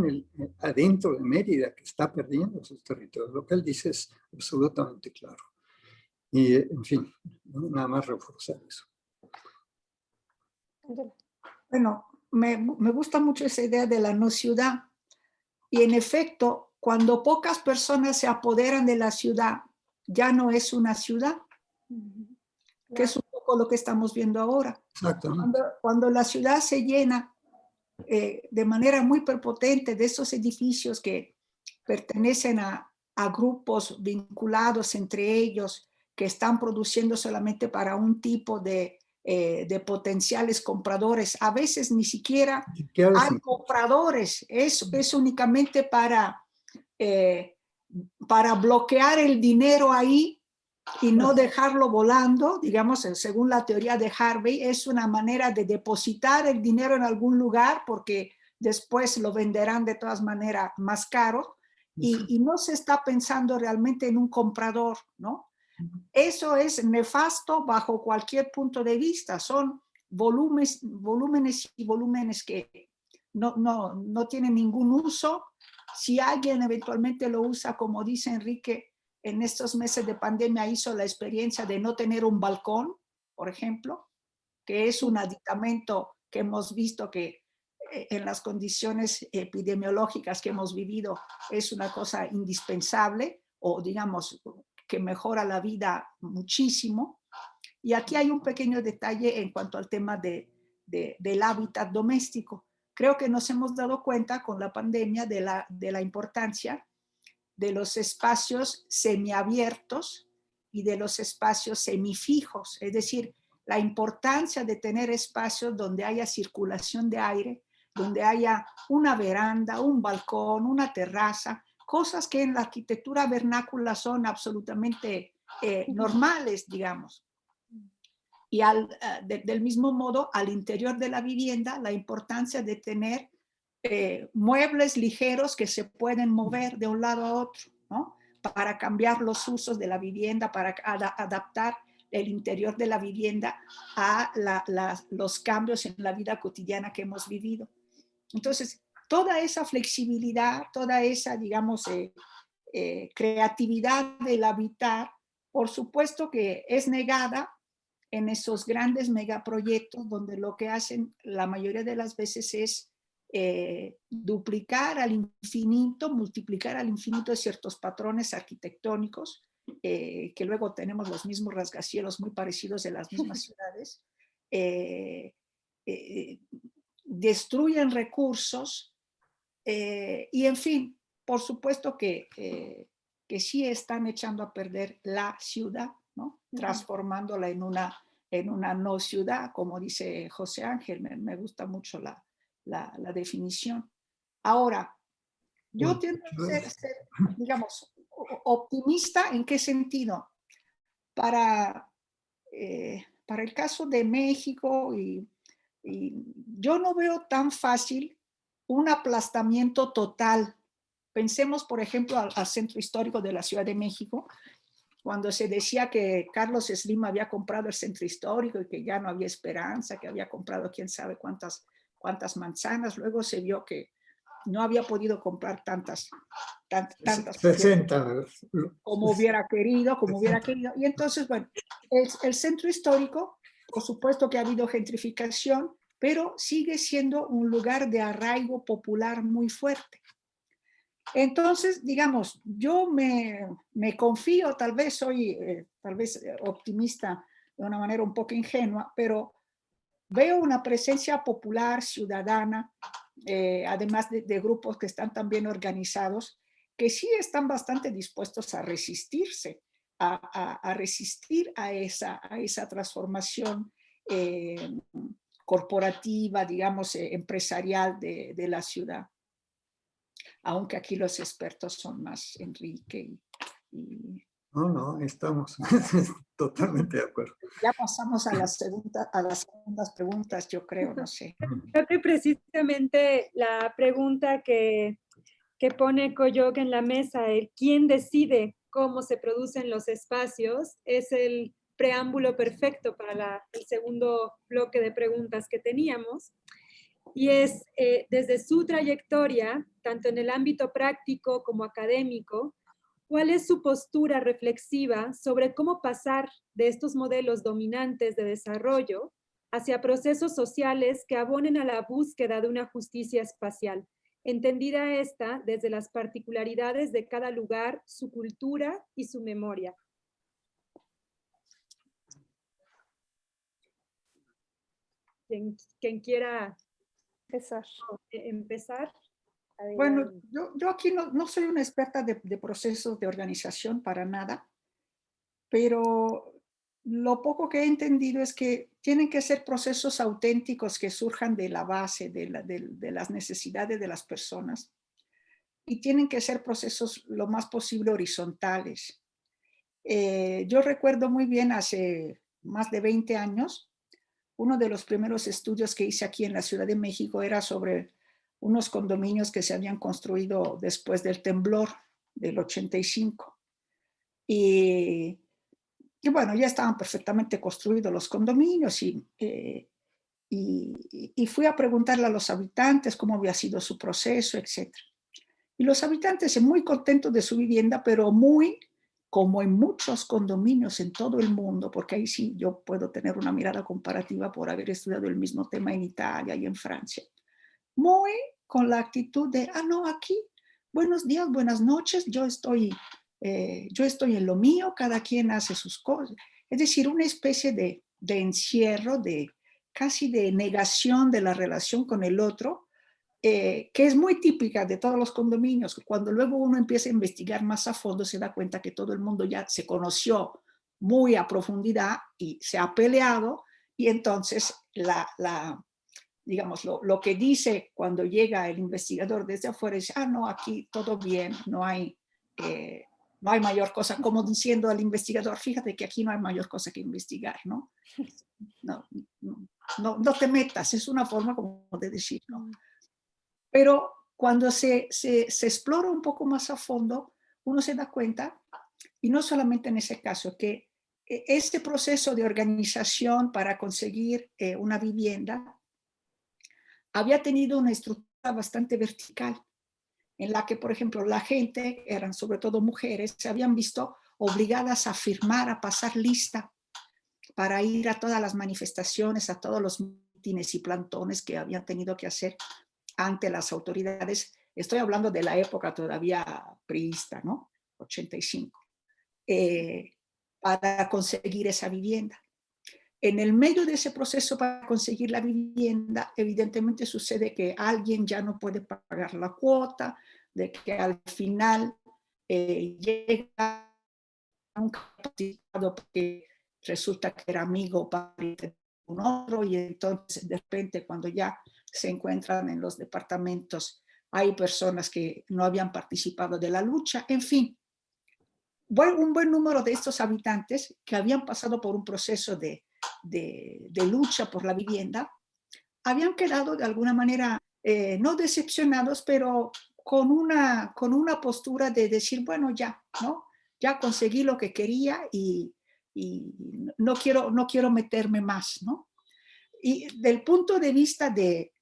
adentro de Mérida, que está perdiendo sus territorios. Lo que él dice es absolutamente claro. Y, en fin, nada más reforzar eso. Bueno, me gusta mucho esa idea de la no ciudad. Y en efecto, cuando pocas personas se apoderan de la ciudad, ya no es una ciudad, que es un poco lo que estamos viendo ahora. Cuando la ciudad se llena de manera muy prepotente de esos edificios que pertenecen a grupos vinculados entre ellos, que están produciendo solamente para un tipo de potenciales compradores. A veces ni siquiera hay compradores, es únicamente para bloquear el dinero ahí y no dejarlo volando. Digamos, según la teoría de Harvey, es una manera de depositar el dinero en algún lugar porque después lo venderán de todas maneras más caro, y no se está pensando realmente en un comprador, ¿no? Eso es nefasto bajo cualquier punto de vista. Son volúmenes y volúmenes que no tienen ningún uso. Si alguien eventualmente lo usa, como dice Enrique, en estos meses de pandemia hizo la experiencia de no tener un balcón, por ejemplo, que es un aditamento que hemos visto que en las condiciones epidemiológicas que hemos vivido es una cosa indispensable, o digamos que mejora la vida muchísimo. Y aquí hay un pequeño detalle en cuanto al tema del hábitat doméstico. Creo que nos hemos dado cuenta con la pandemia de la importancia de los espacios semiabiertos y de los espacios semifijos, es decir, la importancia de tener espacios donde haya circulación de aire, donde haya una veranda, un balcón, una terraza, cosas que en la arquitectura vernácula son absolutamente normales, digamos. Y del mismo modo, al interior de la vivienda, la importancia de tener muebles ligeros que se pueden mover de un lado a otro, ¿no? Para cambiar los usos de la vivienda, para adaptar el interior de la vivienda a los cambios en la vida cotidiana que hemos vivido. Entonces, toda esa flexibilidad, toda esa, digamos, creatividad del habitar, por supuesto que es negada en esos grandes megaproyectos donde lo que hacen la mayoría de las veces es duplicar al infinito, multiplicar al infinito ciertos patrones arquitectónicos, que luego tenemos los mismos rascacielos muy parecidos de las mismas ciudades, destruyen recursos y, en fin, por supuesto que sí están echando a perder la ciudad, ¿no? Transformándola en una no ciudad, como dice José Ángel. Me gusta mucho la definición. Ahora, yo tiendo a ser, digamos, optimista. ¿En qué sentido? Para el caso de México, y yo no veo tan fácil un aplastamiento total. Pensemos, por ejemplo, al centro histórico de la Ciudad de México, cuando se decía que Carlos Slim había comprado el centro histórico y que ya no había esperanza, que había comprado quién sabe cuántas manzanas. Luego se vio que no había podido comprar tantas 60 como hubiera querido. Y entonces, bueno, el centro histórico, por supuesto que ha habido gentrificación, pero sigue siendo un lugar de arraigo popular muy fuerte. Entonces, digamos, yo me confío, tal vez soy optimista de una manera un poco ingenua, pero veo una presencia popular, ciudadana, además de grupos que están también organizados, que sí están bastante dispuestos a resistirse, a resistir a esa transformación corporativa, digamos, empresarial de la ciudad. Aunque aquí los expertos son más Enrique y No, estamos totalmente de acuerdo. ya pasamos a las segundas preguntas, yo creo, no sé. Creo que precisamente la pregunta que pone Coyoc en la mesa, el quién decide cómo se producen los espacios, es el preámbulo perfecto para el segundo bloque de preguntas que teníamos. Y es, desde su trayectoria, tanto en el ámbito práctico como académico, ¿cuál es su postura reflexiva sobre cómo pasar de estos modelos dominantes de desarrollo hacia procesos sociales que abonen a la búsqueda de una justicia espacial, entendida esta desde las particularidades de cada lugar, su cultura y su memoria? ¿Quién quiera empezar? Bueno, yo aquí no soy una experta de procesos de organización para nada, pero lo poco que he entendido es que tienen que ser procesos auténticos que surjan de la base, de las necesidades de las personas, y tienen que ser procesos lo más posible horizontales. Yo recuerdo muy bien, hace más de 20 años, uno de los primeros estudios que hice aquí en la Ciudad de México era sobre unos condominios que se habían construido después del temblor del 85. Y bueno, ya estaban perfectamente construidos los condominios y fui a preguntarle a los habitantes cómo había sido su proceso, etc. Y los habitantes muy contentos de su vivienda, pero muy, como en muchos condominios en todo el mundo, porque ahí sí yo puedo tener una mirada comparativa por haber estudiado el mismo tema en Italia y en Francia, muy con la actitud de, no, aquí, buenos días, buenas noches, yo estoy en lo mío, cada quien hace sus cosas. Es decir, una especie de encierro, casi de negación de la relación con el otro, que es muy típica de todos los condominios. Cuando luego uno empieza a investigar más a fondo, se da cuenta que todo el mundo ya se conoció muy a profundidad y se ha peleado, y entonces digamos, lo que dice cuando llega el investigador desde afuera es, no, aquí todo bien, no hay mayor cosa, como diciendo al investigador, fíjate que aquí no hay mayor cosa que investigar, ¿no? No te metas, es una forma como de decir, ¿no? Pero cuando se explora un poco más a fondo, uno se da cuenta, y no solamente en ese caso, que este proceso de organización para conseguir una vivienda había tenido una estructura bastante vertical, en la que, por ejemplo, la gente, eran sobre todo mujeres, se habían visto obligadas a firmar, a pasar lista para ir a todas las manifestaciones, a todos los mítines y plantones que habían tenido que hacer ante las autoridades. Estoy hablando de la época todavía priista, ¿no? 85, para conseguir esa vivienda. En el medio de ese proceso para conseguir la vivienda, evidentemente sucede que alguien ya no puede pagar la cuota, de que al final llega un participado porque resulta que era amigo o pariente de un otro, y entonces de repente cuando ya se encuentran en los departamentos hay personas que no habían participado de la lucha, en fin. Un buen número de estos habitantes que habían pasado por un proceso de lucha por la vivienda, habían quedado de alguna manera, no decepcionados, pero con una postura de decir, bueno, ya, ¿no? Ya conseguí lo que quería y no quiero meterme más, ¿no? Y del punto de vista de,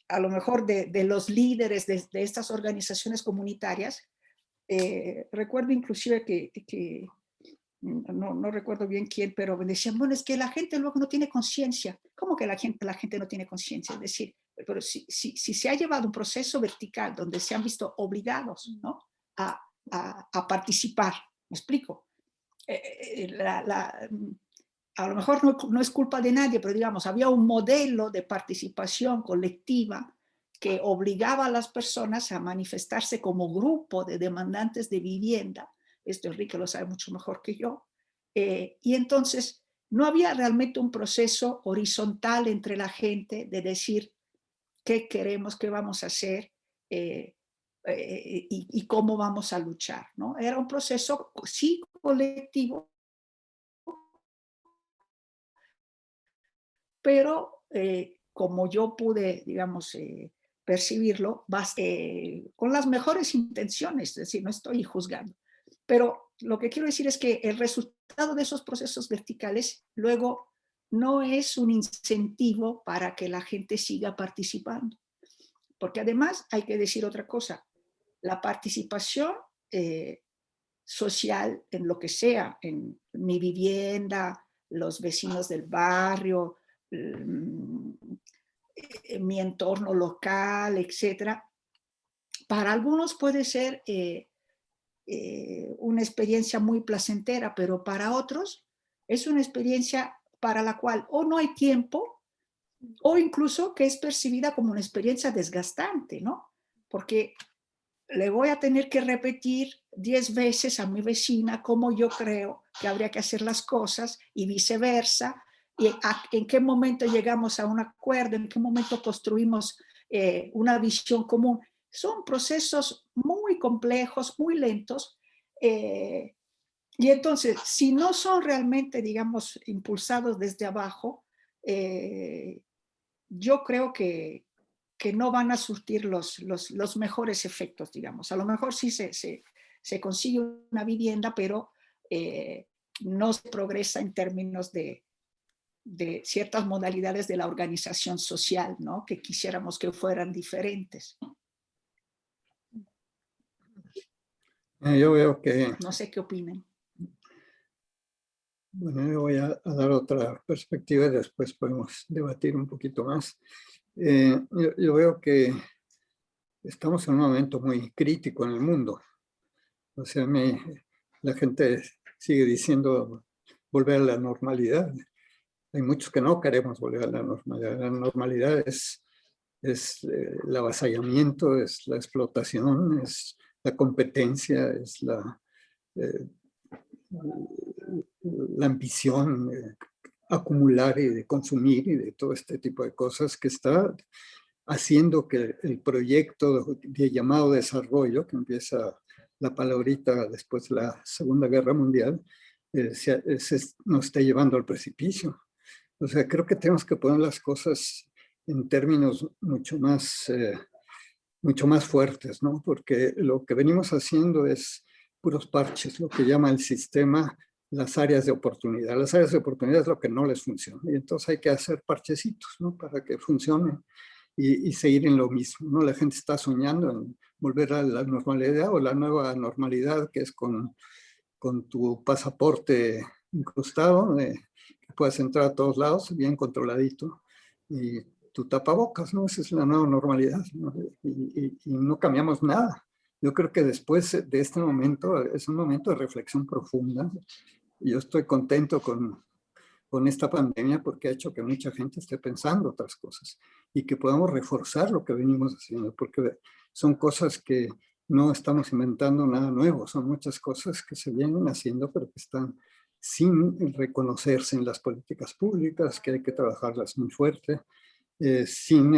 a lo mejor, de los líderes de estas organizaciones comunitarias, recuerdo inclusive que no recuerdo bien quién, pero me decían, bueno, es que la gente luego no tiene conciencia. ¿Cómo que la gente no tiene conciencia? Es decir, pero si se ha llevado un proceso vertical donde se han visto obligados, ¿no? a participar, ¿me explico? A lo mejor no es culpa de nadie, pero digamos, había un modelo de participación colectiva que obligaba a las personas a manifestarse como grupo de demandantes de vivienda. Esto Enrique lo sabe mucho mejor que yo. Y entonces no había realmente un proceso horizontal entre la gente de decir qué queremos, qué vamos a hacer y cómo vamos a luchar, ¿no? Era un proceso, sí, colectivo, pero como yo pude, digamos, percibirlo, con las mejores intenciones, es decir, no estoy juzgando. Pero lo que quiero decir es que el resultado de esos procesos verticales luego no es un incentivo para que la gente siga participando. Porque además hay que decir otra cosa, la participación social en lo que sea, en mi vivienda, los vecinos del barrio, mi entorno local, etcétera. Para algunos puede ser una experiencia muy placentera, pero para otros es una experiencia para la cual o no hay tiempo o incluso que es percibida como una experiencia desgastante, ¿no? Porque le voy a tener que repetir 10 veces a mi vecina cómo yo creo que habría que hacer las cosas y viceversa, y en qué momento llegamos a un acuerdo, en qué momento construimos una visión común. Son procesos muy complejos, muy lentos, y entonces, si no son realmente, digamos, impulsados desde abajo, yo creo que no van a surtir los mejores efectos, digamos. A lo mejor sí se consigue una vivienda, pero no se progresa en términos de ciertas modalidades de la organización social, ¿no? Que quisiéramos que fueran diferentes. Yo veo que... No sé qué opinan. Bueno, yo voy a dar otra perspectiva y después podemos debatir un poquito más. Yo veo que estamos en un momento muy crítico en el mundo. O sea, la gente sigue diciendo volver a la normalidad. Hay muchos que no queremos volver a la normalidad. La normalidad es el avasallamiento, es la explotación, es la competencia, es la ambición de acumular y de consumir y de todo este tipo de cosas que está haciendo que el proyecto de llamado desarrollo, que empieza la palabrita después de la Segunda Guerra Mundial, nos está llevando al precipicio. O sea, creo que tenemos que poner las cosas en términos mucho más fuertes, ¿no? Porque lo que venimos haciendo es puros parches, lo que llama el sistema las áreas de oportunidad. Las áreas de oportunidad es lo que no les funciona. Y entonces hay que hacer parchecitos, ¿no? Para que funcione y seguir en lo mismo, ¿no? La gente está soñando en volver a la normalidad o la nueva normalidad, que es con tu pasaporte incrustado, que puedas entrar a todos lados bien controladito y tu tapabocas, ¿no? Esa es la nueva normalidad, ¿no? Y no cambiamos nada. Yo creo que después de este momento, es un momento de reflexión profunda. Yo estoy contento con esta pandemia porque ha hecho que mucha gente esté pensando otras cosas y que podamos reforzar lo que venimos haciendo, porque son cosas que no estamos inventando nada nuevo, son muchas cosas que se vienen haciendo, pero que están sin reconocerse en las políticas públicas, que hay que trabajarlas muy fuerte, sin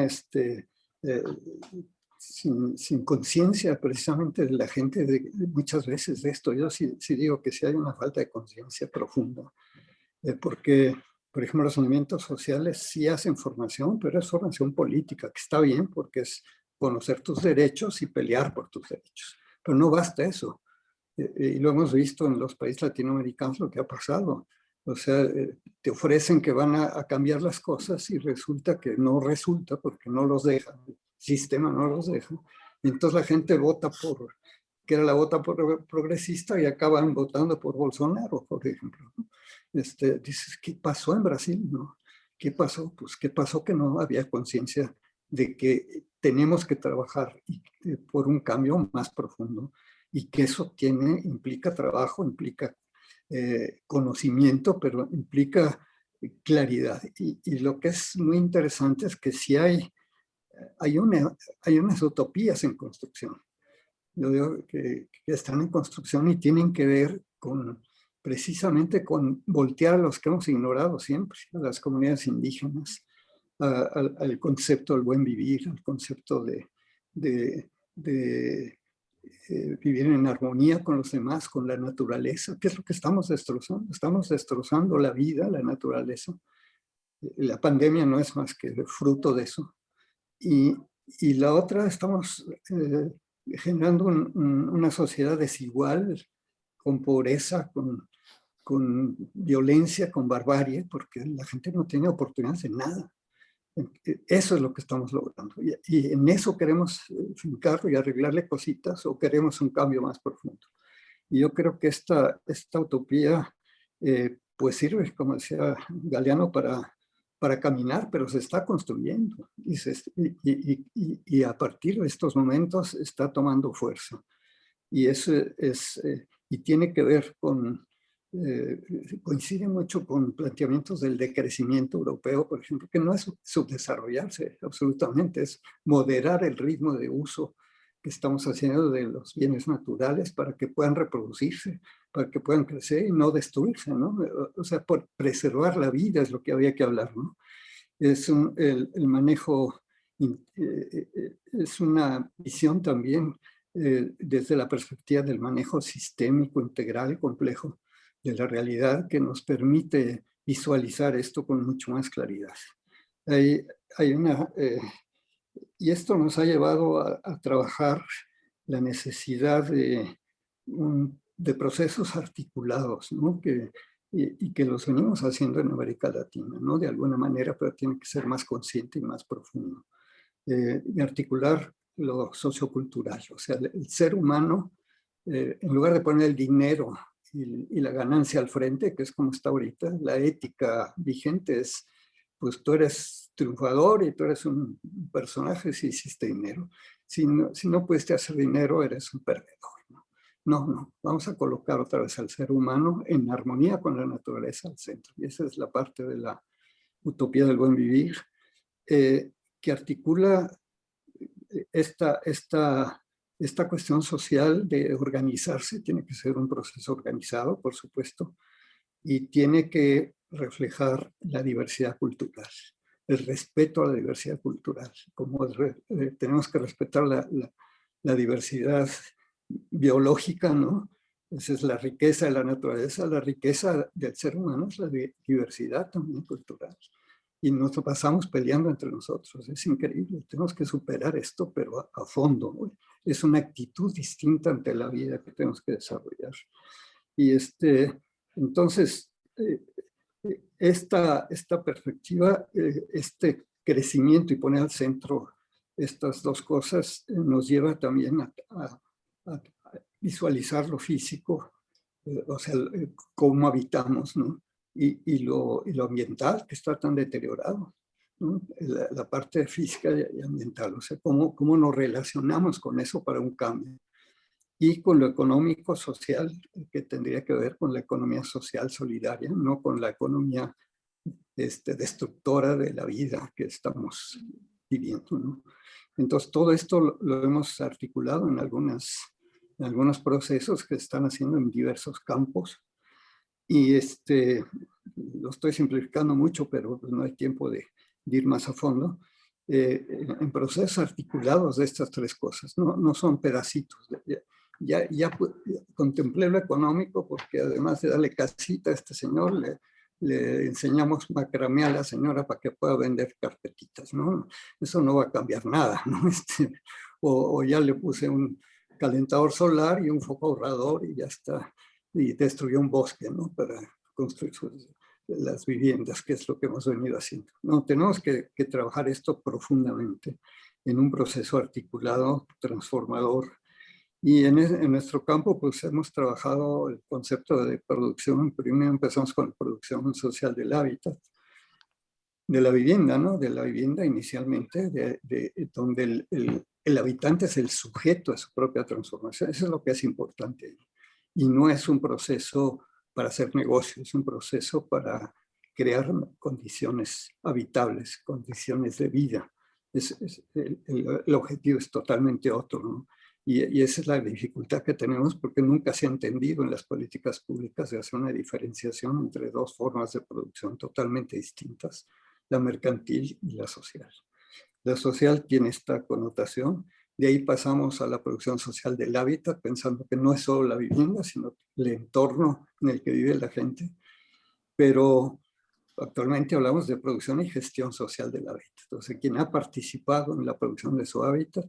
conciencia precisamente de la gente muchas veces de esto. Yo sí digo que sí hay una falta de conciencia profunda, porque, por ejemplo, los movimientos sociales sí hacen formación, pero es formación política, que está bien porque es conocer tus derechos y pelear por tus derechos. Pero no basta eso. Y lo hemos visto en los países latinoamericanos lo que ha pasado. O sea, te ofrecen que van a cambiar las cosas y resulta que no resulta porque no los dejan, el sistema no los deja. Entonces la gente vota que era la vota progresista y acaban votando por Bolsonaro, por ejemplo. Dices, ¿qué pasó en Brasil? ¿No? ¿Qué pasó? Pues, ¿qué pasó? Que no había conciencia de que tenemos que trabajar por un cambio más profundo y que eso implica trabajo, implica conocimiento, pero implica claridad. Y lo que es muy interesante es que sí hay unas utopías en construcción. Yo digo que están en construcción y tienen que ver precisamente con voltear a los que hemos ignorado siempre, a las comunidades indígenas, al concepto del buen vivir, al concepto de vivir en armonía con los demás, con la naturaleza. ¿Qué es lo que estamos destrozando? Estamos destrozando la vida, la naturaleza. La pandemia no es más que fruto de eso. Y la otra, estamos generando una sociedad desigual, con pobreza, con violencia, con barbarie, porque la gente no tiene oportunidades de nada. Eso es lo que estamos logrando. Y en eso queremos fincarlo y arreglarle cositas, o queremos un cambio más profundo. Y yo creo que esta utopía pues sirve, como decía Galeano, para caminar, pero se está construyendo. Y a partir de estos momentos está tomando fuerza. Y eso y tiene que ver coincide mucho con planteamientos del decrecimiento europeo, por ejemplo, que no es subdesarrollarse absolutamente, es moderar el ritmo de uso que estamos haciendo de los bienes naturales para que puedan reproducirse, para que puedan crecer y no destruirse, ¿no? O sea, por preservar la vida es lo que había que hablar, ¿no? Es el manejo, es una visión también desde la perspectiva del manejo sistémico, integral, complejo de la realidad, que nos permite visualizar esto con mucho más claridad. Y esto nos ha llevado a trabajar la necesidad de procesos articulados, ¿no? Y que los venimos haciendo en América Latina, ¿no? De alguna manera, pero tiene que ser más consciente y más profundo. Y articular lo sociocultural, o sea, el ser humano, en lugar de poner el dinero y la ganancia al frente, que es como está ahorita, la ética vigente es, pues tú eres triunfador y tú eres un personaje si hiciste dinero. Si no pudiste hacer dinero, eres un perdedor. No, vamos a colocar otra vez al ser humano en armonía con la naturaleza al centro. Y esa es la parte de la utopía del buen vivir, que articula esta cuestión social de organizarse. Tiene que ser un proceso organizado, por supuesto, y tiene que reflejar la diversidad cultural, el respeto a la diversidad cultural, como tenemos que respetar la diversidad biológica, ¿no? Esa es la riqueza de la naturaleza, la riqueza del ser humano es la diversidad también cultural. Y nos pasamos peleando entre nosotros, es increíble, tenemos que superar esto, pero a fondo, ¿no? Es una actitud distinta ante la vida que tenemos que desarrollar. Y entonces, esta perspectiva, este crecimiento y poner al centro estas dos cosas nos lleva también a visualizar lo físico, o sea, cómo habitamos, ¿no? Y lo ambiental, que está tan deteriorado. ¿no? La parte física y ambiental, o sea, cómo nos relacionamos con eso para un cambio. Y con lo económico social, que tendría que ver con la economía social solidaria, no con la economía destructora de la vida que estamos viviendo, ¿no? Entonces, todo esto lo hemos articulado en algunos procesos que están haciendo en diversos campos. Y lo estoy simplificando mucho, pero no hay tiempo de ir más a fondo. En procesos articulados de estas tres cosas, no son pedacitos. Ya contemplé lo económico porque además de darle casita a este señor, le enseñamos macramé a la señora para que pueda vender carpetitas, ¿no? Eso no va a cambiar nada, ¿no? O ya le puse un calentador solar y un foco ahorrador y ya está. Y destruyó un bosque, ¿no? Para construir las viviendas, que es lo que hemos venido haciendo. No, tenemos que trabajar esto profundamente en un proceso articulado, transformador. Y en nuestro campo, pues hemos trabajado el concepto de producción. Primero empezamos con la producción social del hábitat, de la vivienda, ¿no? De la vivienda inicialmente, donde el habitante es el sujeto de su propia transformación. Eso es lo que es importante. Y no es un proceso para hacer negocio, es un proceso para crear condiciones habitables, condiciones de vida. El objetivo es totalmente otro, ¿no? Y esa es la dificultad que tenemos porque nunca se ha entendido en las políticas públicas de hacer una diferenciación entre dos formas de producción totalmente distintas, la mercantil y la social. La social tiene esta connotación. De ahí pasamos a la producción social del hábitat, pensando que no es solo la vivienda, sino el entorno en el que vive la gente. Pero actualmente hablamos de producción y gestión social del hábitat. Entonces, quien ha participado en la producción de su hábitat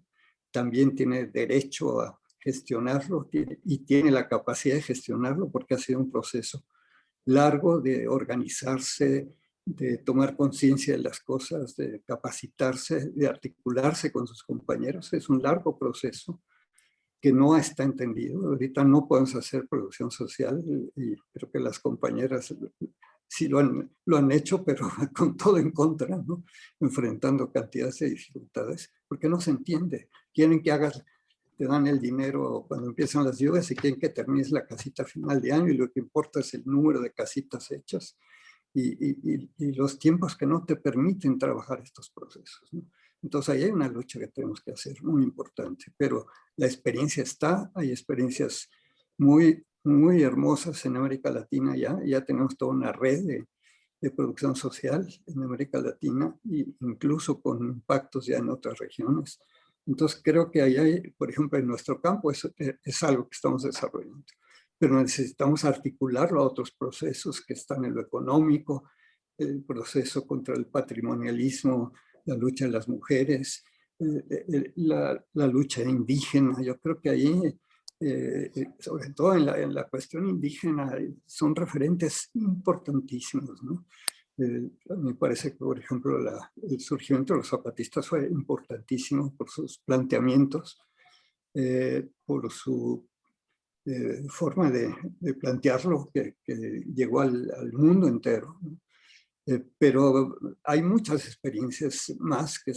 también tiene derecho a gestionarlo y tiene la capacidad de gestionarlo porque ha sido un proceso largo de organizarse, de tomar conciencia de las cosas, de capacitarse, de articularse con sus compañeros. Es un largo proceso que no está entendido. Ahorita no podemos hacer producción social y creo que las compañeras sí lo han hecho, pero con todo en contra, ¿no? Enfrentando cantidades de dificultades, porque no se entiende. Quieren que hagas, te dan el dinero cuando empiezan las lluvias y quieren que termines la casita a final de año y lo que importa es el número de casitas hechas y los tiempos que no te permiten trabajar estos procesos, ¿no? Entonces ahí hay una lucha que tenemos que hacer, muy importante, pero la experiencia está, hay experiencias muy, muy hermosas en América Latina ya tenemos toda una red de producción social en América Latina e incluso con impactos ya en otras regiones. Entonces creo que ahí hay, por ejemplo, en nuestro campo es algo que estamos desarrollando, pero necesitamos articularlo a otros procesos que están en lo económico, el proceso contra el patrimonialismo, la lucha de las mujeres, la lucha indígena. Yo creo que ahí, sobre todo en la cuestión indígena, son referentes importantísimos, ¿no? Me parece que, por ejemplo, el surgimiento de los zapatistas fue importantísimo por sus planteamientos, por su forma de plantearlo que llegó al mundo entero, ¿no? Pero hay muchas experiencias más que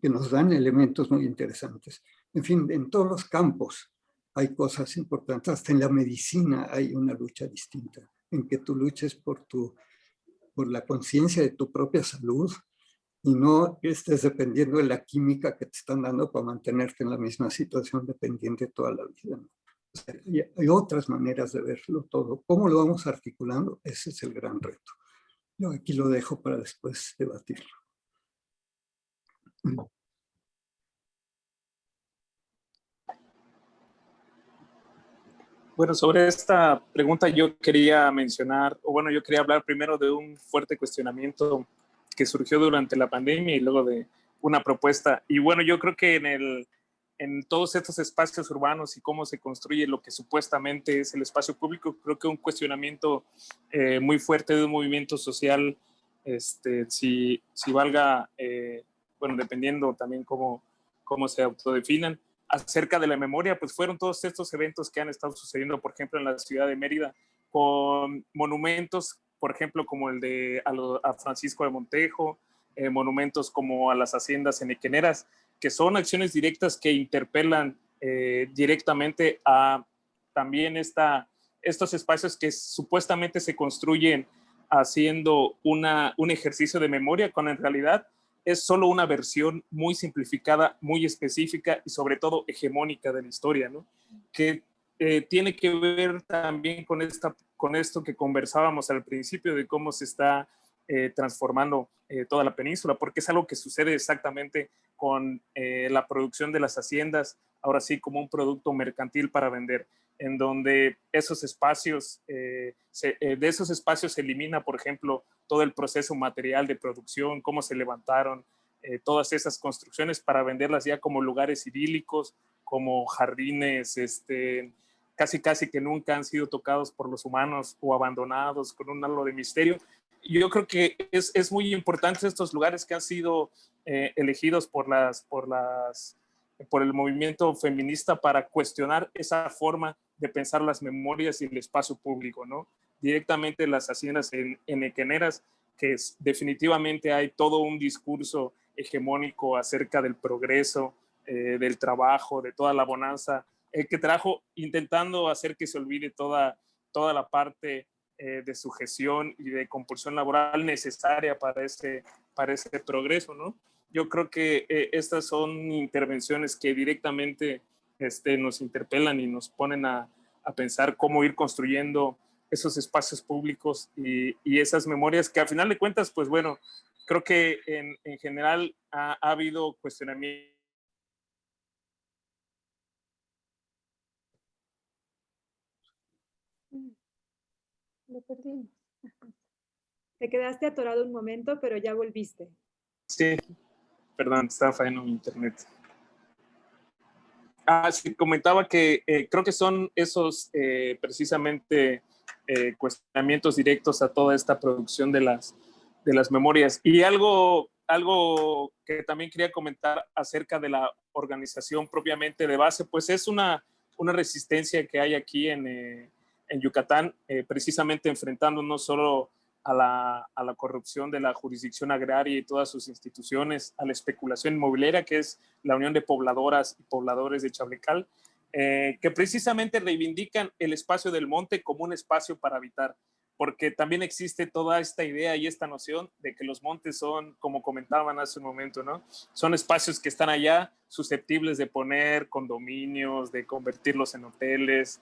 nos dan elementos muy interesantes. En fin, en todos los campos hay cosas importantes. Hasta en la medicina hay una lucha distinta, en que tú luches por la conciencia de tu propia salud y no estés dependiendo de la química que te están dando para mantenerte en la misma situación dependiente toda la vida, ¿no? O sea, hay otras maneras de verlo todo. ¿Cómo lo vamos articulando? Ese es el gran reto. Yo aquí lo dejo para después debatirlo. Bueno, sobre esta pregunta yo quería mencionar, o bueno, yo quería hablar primero de un fuerte cuestionamiento que surgió durante la pandemia y luego de una propuesta. Y bueno, yo creo que en todos estos espacios urbanos y cómo se construye lo que supuestamente es el espacio público, creo que un cuestionamiento muy fuerte de un movimiento social, si valga, bueno, dependiendo también cómo se autodefinan, acerca de la memoria, pues fueron todos estos eventos que han estado sucediendo, por ejemplo, en la ciudad de Mérida, con monumentos por ejemplo, como el de a Francisco de Montejo, monumentos como a las haciendas enequeneras, que son acciones directas que interpelan directamente a también estos espacios que supuestamente se construyen haciendo un ejercicio de memoria, cuando en realidad es solo una versión muy simplificada, muy específica y sobre todo hegemónica de la historia, ¿no? Que tiene que ver también con esto que conversábamos al principio de cómo se está transformando toda la península, porque es algo que sucede exactamente con la producción de las haciendas, ahora sí como un producto mercantil para vender, en donde esos espacios, de esos espacios se elimina, por ejemplo, todo el proceso material de producción, cómo se levantaron todas esas construcciones para venderlas ya como lugares idílicos, como jardines, casi que nunca han sido tocados por los humanos o abandonados con un halo de misterio. Yo creo que es muy importante estos lugares que han sido elegidos por el movimiento feminista para cuestionar esa forma de pensar las memorias y el espacio público, ¿no? Directamente las haciendas enequeneras, que definitivamente hay todo un discurso hegemónico acerca del progreso, del trabajo, de toda la bonanza, que trajo intentando hacer que se olvide toda la parte de sujeción y de compulsión laboral necesaria para ese progreso, ¿no? Yo creo que estas son intervenciones que directamente nos interpelan y nos ponen a pensar cómo ir construyendo esos espacios públicos y esas memorias que a final de cuentas, pues bueno, creo que en general ha habido cuestionamiento. Lo perdimos. Te quedaste atorado un momento, pero ya volviste. Sí, perdón, estaba fallando mi internet. Sí, comentaba que creo que son esos precisamente cuestionamientos directos a toda esta producción de las memorias. Y algo que también quería comentar acerca de la organización propiamente de base, pues es una resistencia que hay aquí en Yucatán, precisamente enfrentando no solo a la corrupción de la jurisdicción agraria y todas sus instituciones, a la especulación inmobiliaria, que es la Unión de Pobladoras y Pobladores de Chablecal, que precisamente reivindican el espacio del monte como un espacio para habitar, porque también existe toda esta idea y esta noción de que los montes son, como comentaban hace un momento, ¿no? Son espacios que están allá susceptibles de poner condominios, de convertirlos en hoteles,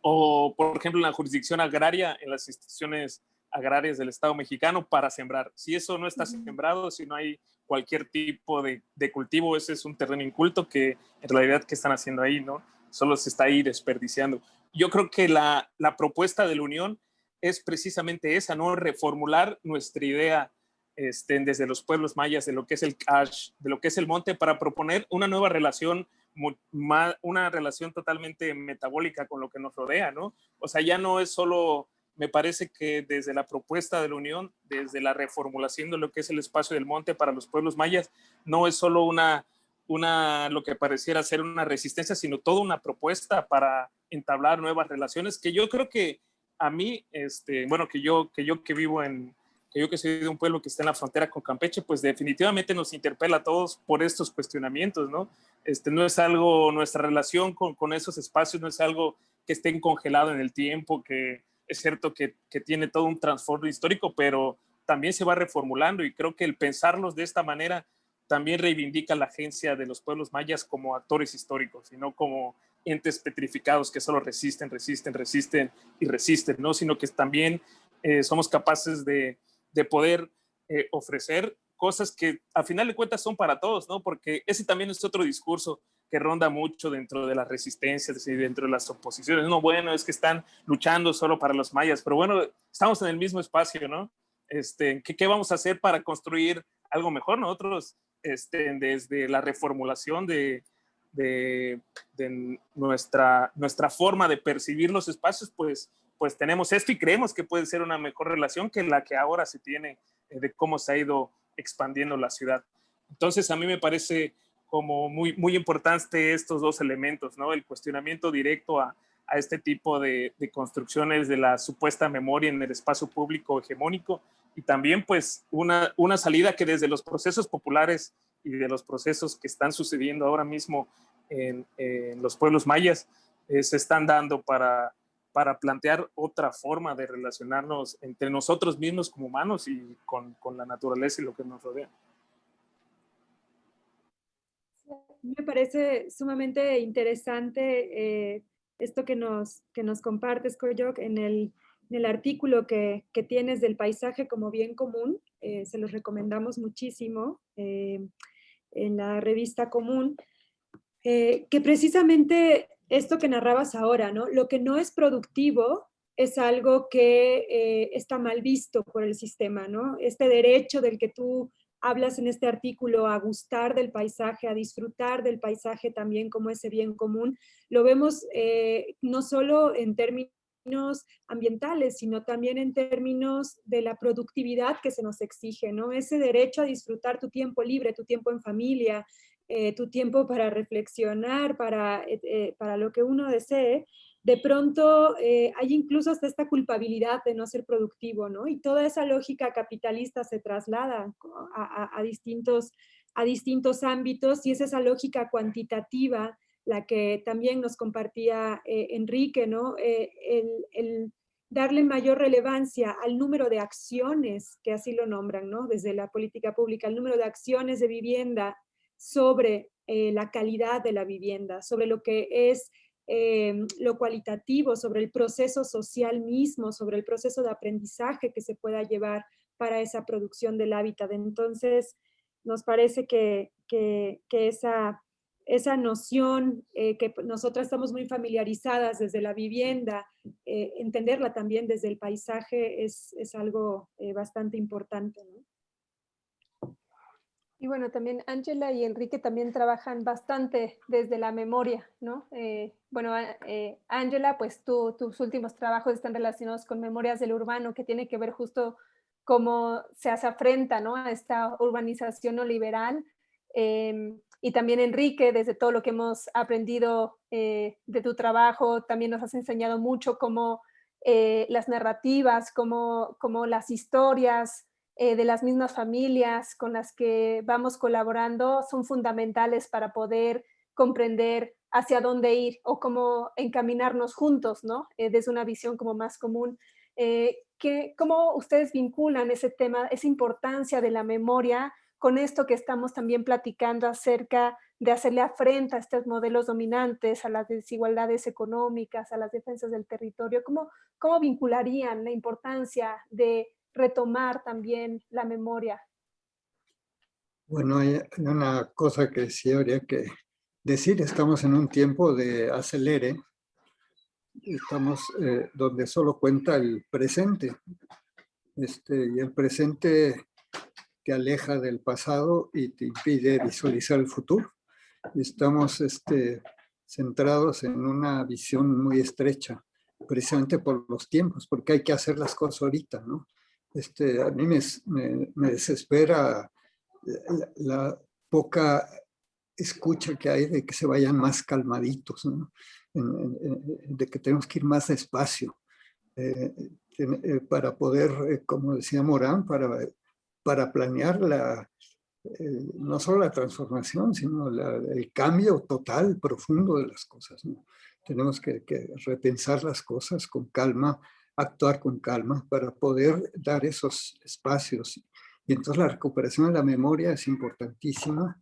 o por ejemplo en la jurisdicción agraria, en las instituciones agrarias del Estado mexicano para sembrar. Si eso no está sembrado, si no hay cualquier tipo de cultivo, ese es un terreno inculto que en realidad ¿qué están haciendo ahí? ¿No? Solo se está ahí desperdiciando. Yo creo que la propuesta de la Unión es precisamente esa, ¿no? Reformular nuestra idea desde los pueblos mayas de lo que es el cash, de lo que es el monte, para proponer una nueva relación, una relación totalmente metabólica con lo que nos rodea, ¿no? O sea, ya no es solo, me parece que desde la propuesta de la Unión, desde la reformulación de lo que es el espacio del monte para los pueblos mayas, no es solo lo que pareciera ser una resistencia, sino toda una propuesta para entablar nuevas relaciones, que yo creo que a mí, bueno, que yo que vivo que yo que soy de un pueblo que está en la frontera con Campeche, pues definitivamente nos interpela a todos por estos cuestionamientos, ¿no? No es algo, nuestra relación con esos espacios no es algo que esté congelado en el tiempo, que es cierto que tiene todo un trasfondo histórico, pero también se va reformulando, y creo que el pensarlos de esta manera también reivindica la agencia de los pueblos mayas como actores históricos, y no como entes petrificados que solo resisten y resisten, ¿no? Sino que también somos capaces de poder ofrecer cosas que a final de cuentas son para todos, ¿no? Porque ese también es otro discurso que ronda mucho dentro de las resistencias y dentro de las oposiciones. No, bueno, es que están luchando solo para los mayas, pero bueno, estamos en el mismo espacio, ¿no? ¿Qué vamos a hacer para construir algo mejor? Nosotros, desde la reformulación de nuestra forma de percibir los espacios, pues tenemos esto y creemos que puede ser una mejor relación que la que ahora se tiene de cómo se ha ido expandiendo la ciudad. Entonces, a mí me parece como muy, muy importante estos dos elementos, ¿no? El cuestionamiento directo a a este tipo de construcciones de la supuesta memoria en el espacio público hegemónico, y también pues una salida que desde los procesos populares y de los procesos que están sucediendo ahora mismo en los pueblos mayas se están dando para plantear otra forma de relacionarnos entre nosotros mismos como humanos y con la naturaleza y lo que nos rodea. Me parece sumamente interesante esto que nos compartes, Koyok, en el artículo que tienes del paisaje como bien común. Se los recomendamos muchísimo en la revista Común, que precisamente esto que narrabas ahora, ¿no? Lo que no es productivo es algo que está mal visto por el sistema, ¿no? Este derecho del que tú hablas en este artículo a gustar del paisaje, a disfrutar del paisaje también como ese bien común, lo vemos no solo en términos ambientales, sino también en términos de la productividad que se nos exige, ¿no? Ese derecho a disfrutar tu tiempo libre, tu tiempo en familia, tu tiempo para reflexionar, para lo que uno desee. De pronto hay incluso hasta esta culpabilidad de no ser productivo, ¿no? Y toda esa lógica capitalista se traslada a distintos ámbitos, y es esa lógica cuantitativa la que también nos compartía Enrique, ¿no? El darle mayor relevancia al número de acciones, que así lo nombran, ¿no? Desde la política pública, el número de acciones de vivienda sobre la calidad de la vivienda, sobre lo que es lo cualitativo, sobre el proceso social mismo, sobre el proceso de aprendizaje que se pueda llevar para esa producción del hábitat. Entonces, nos parece que esa noción que nosotras estamos muy familiarizadas desde la vivienda, entenderla también desde el paisaje es algo bastante importante, ¿no? Y bueno, también Ángela y Enrique también trabajan bastante desde la memoria, ¿no? Ángela, pues tus últimos trabajos están relacionados con Memorias del Urbano, que tiene que ver justo cómo se hace afrenta, ¿no? A esta urbanización neoliberal. Y también Enrique, desde todo lo que hemos aprendido de tu trabajo, también nos has enseñado mucho cómo las narrativas, cómo las historias, de las mismas familias con las que vamos colaborando son fundamentales para poder comprender hacia dónde ir o cómo encaminarnos juntos, ¿no? Desde una visión como más común. ¿Cómo ustedes vinculan ese tema, esa importancia de la memoria con esto que estamos también platicando acerca de hacerle afrenta a estos modelos dominantes, a las desigualdades económicas, a las defensas del territorio? ¿Cómo vincularían la importancia de retomar también la memoria? Bueno, hay una cosa que sí habría que decir. Estamos en un tiempo de acelere. Estamos donde solo cuenta el presente. Y el presente te aleja del pasado y te impide visualizar el futuro. Estamos centrados en una visión muy estrecha, precisamente por los tiempos, porque hay que hacer las cosas ahorita, ¿no? A mí me desespera la poca escucha que hay de que se vayan más calmaditos, ¿no? De que tenemos que ir más despacio para poder, como decía Morán, para planear no solo la transformación, sino el cambio total, profundo de las cosas, ¿no? Tenemos que repensar las cosas con calma, actuar con calma para poder dar esos espacios. Y entonces la recuperación de la memoria es importantísima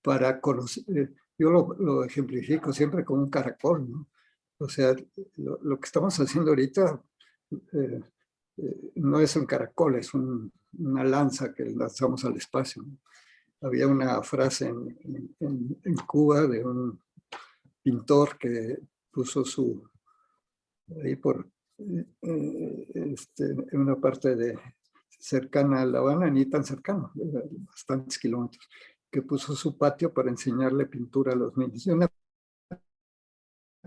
para conocer. Yo lo ejemplifico siempre como un caracol, ¿no? O sea, lo que estamos haciendo ahorita no es un caracol, es una lanza que lanzamos al espacio, ¿no? Había una frase en Cuba de un pintor que puso ahí en una parte cercana a La Habana, ni tan cercano, bastantes kilómetros, que puso su patio para enseñarle pintura a los niños. Y una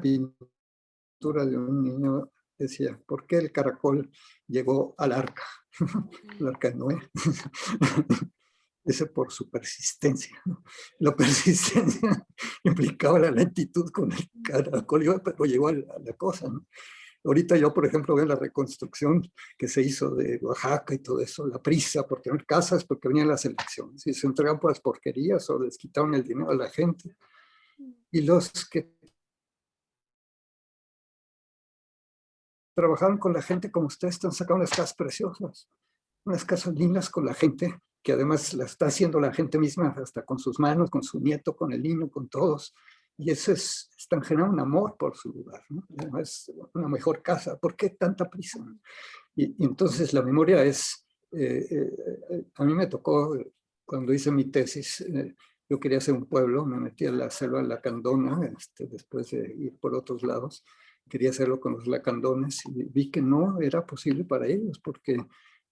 pintura de un niño decía: ¿por qué el caracol llegó al arca? El arca de Noé. ese por su persistencia, ¿no? La persistencia implicaba la lentitud con el caracol, pero llegó a la cosa, ¿no? Ahorita yo, por ejemplo, veo la reconstrucción que se hizo de Oaxaca y todo eso, la prisa por tener casas porque venían las elecciones y se entregaban por las porquerías o les quitaron el dinero a la gente. Y los que trabajaron con la gente como ustedes están sacando unas casas preciosas, unas casas lindas con la gente, que además la está haciendo la gente misma, hasta con sus manos, con su nieto, con el niño, con todos. Y eso están generando un amor por su lugar, ¿no? Es una mejor casa. ¿Por qué tanta prisa? Y entonces la memoria es, a mí me tocó, cuando hice mi tesis, yo quería hacer un pueblo, me metí a la selva lacandona, después de ir por otros lados, quería hacerlo con los lacandones y vi que no era posible para ellos, porque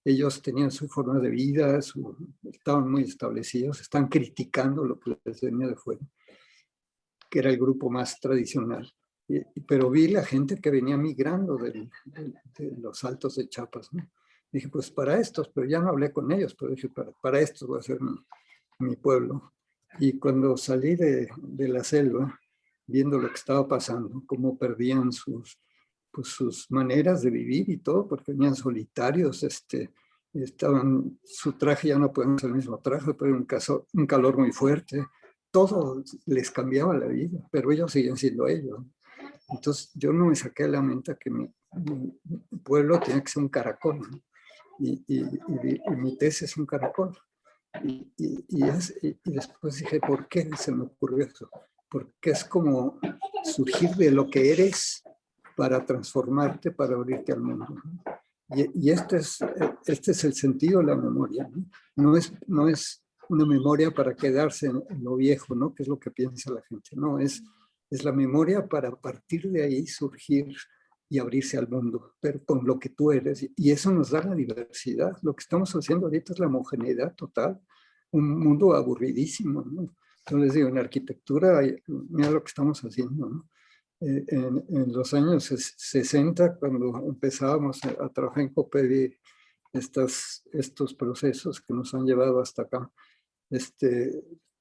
ellos tenían su forma de vida, estaban muy establecidos, están criticando lo que les venía de fuera, que era el grupo más tradicional. Pero vi la gente que venía migrando de los altos de Chiapas, ¿no? Dije, pues para estos, pero ya no hablé con ellos, pero dije, para estos voy a hacer mi pueblo. Y cuando salí de la selva, viendo lo que estaba pasando, cómo perdían sus maneras de vivir y todo, porque venían solitarios, su traje ya no podían ser el mismo traje, pero un calor muy fuerte, todo les cambiaba la vida, pero ellos siguen siendo ellos. Entonces yo no me saqué de la mente que mi pueblo tenía que ser un caracol, ¿no? Y mi tesis es un caracol. Y después dije, ¿por qué se me ocurrió eso? Porque es como surgir de lo que eres para transformarte, para abrirte al mundo, ¿no? Y este es el sentido de la memoria, ¿no? No es una memoria para quedarse en lo viejo, ¿no? Que es lo que piensa la gente, no, es la memoria para partir de ahí surgir y abrirse al mundo, pero con lo que tú eres. Y eso nos da la diversidad. Lo que estamos haciendo ahorita es la homogeneidad total, un mundo aburridísimo, ¿no? Yo les digo, en arquitectura, mira lo que estamos haciendo, ¿no? En los años 60, cuando empezábamos a trabajar en Copedi, estos procesos que nos han llevado hasta acá,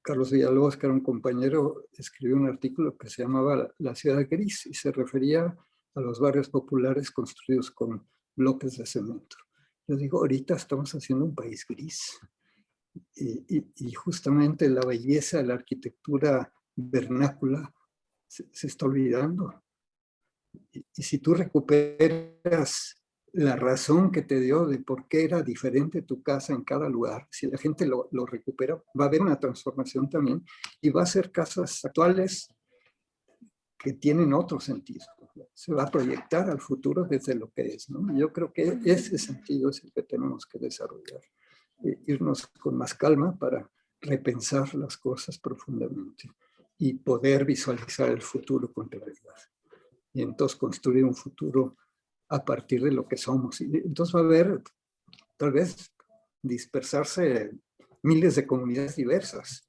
Carlos Villalobos, que era un compañero, escribió un artículo que se llamaba La ciudad gris y se refería a los barrios populares construidos con bloques de cemento. Yo digo, ahorita estamos haciendo un país gris y justamente la belleza de la arquitectura vernácula se está olvidando. Y si tú recuperas la razón que te dio de por qué era diferente tu casa en cada lugar, si la gente lo recupera, va a haber una transformación también y va a ser casas actuales que tienen otro sentido. Se va a proyectar al futuro desde lo que es, ¿no? Yo creo que ese sentido es el que tenemos que desarrollar. Irnos con más calma para repensar las cosas profundamente y poder visualizar el futuro con claridad. Y entonces construir un futuro a partir de lo que somos. Y entonces va a haber, tal vez, dispersarse miles de comunidades diversas,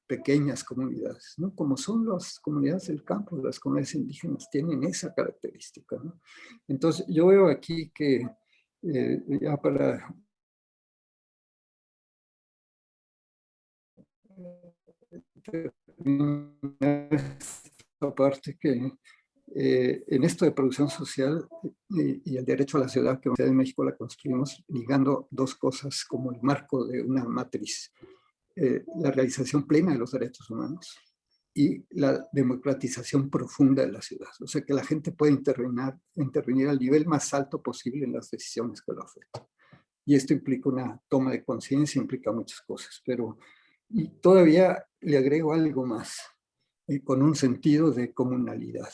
pequeñas comunidades, ¿no? Como son las comunidades del campo, las comunidades indígenas tienen esa característica, ¿no? Entonces yo veo aquí que ya para aparte que en esto de producción social y el derecho a la ciudad, que en la Ciudad de México la construimos ligando dos cosas como el marco de una matriz, la realización plena de los derechos humanos y la democratización profunda de la ciudad. O sea, que la gente puede intervenir al nivel más alto posible en las decisiones que lo afectan. Y esto implica una toma de conciencia, implica muchas cosas, pero y todavía le agrego algo más, con un sentido de comunalidad.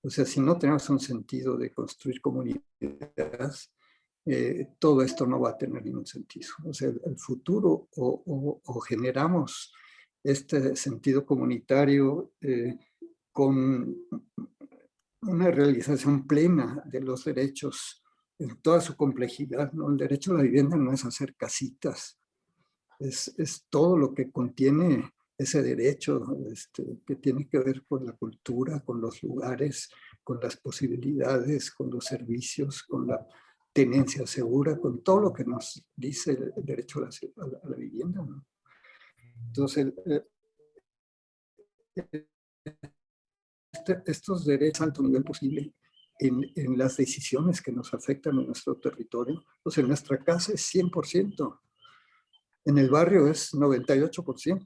O sea, si no tenemos un sentido de construir comunidades, todo esto no va a tener ningún sentido. O sea, el futuro o generamos este sentido comunitario con una realización plena de los derechos en toda su complejidad, ¿no? El derecho a la vivienda no es hacer casitas, es todo lo que contiene ese derecho que tiene que ver con la cultura, con los lugares, con las posibilidades, con los servicios, con la tenencia segura, con todo lo que nos dice el derecho a la vivienda, ¿no? Entonces, estos derechos al alto nivel posible en las decisiones que nos afectan en nuestro territorio. Pues en nuestra casa es 100%, en el barrio es 98%,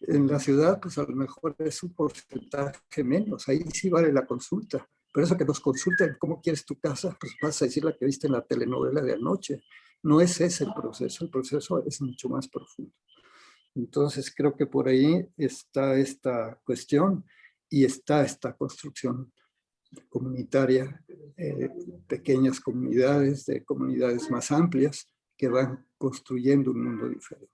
en la ciudad pues a lo mejor es un porcentaje menos, ahí sí vale la consulta. Pero eso que nos consulten cómo quieres tu casa, pues vas a decir la que viste en la telenovela de anoche. No es ese el proceso es mucho más profundo. Entonces creo que por ahí está esta cuestión y está esta construcción comunitaria, pequeñas comunidades, de comunidades más amplias que van construyendo un mundo diferente.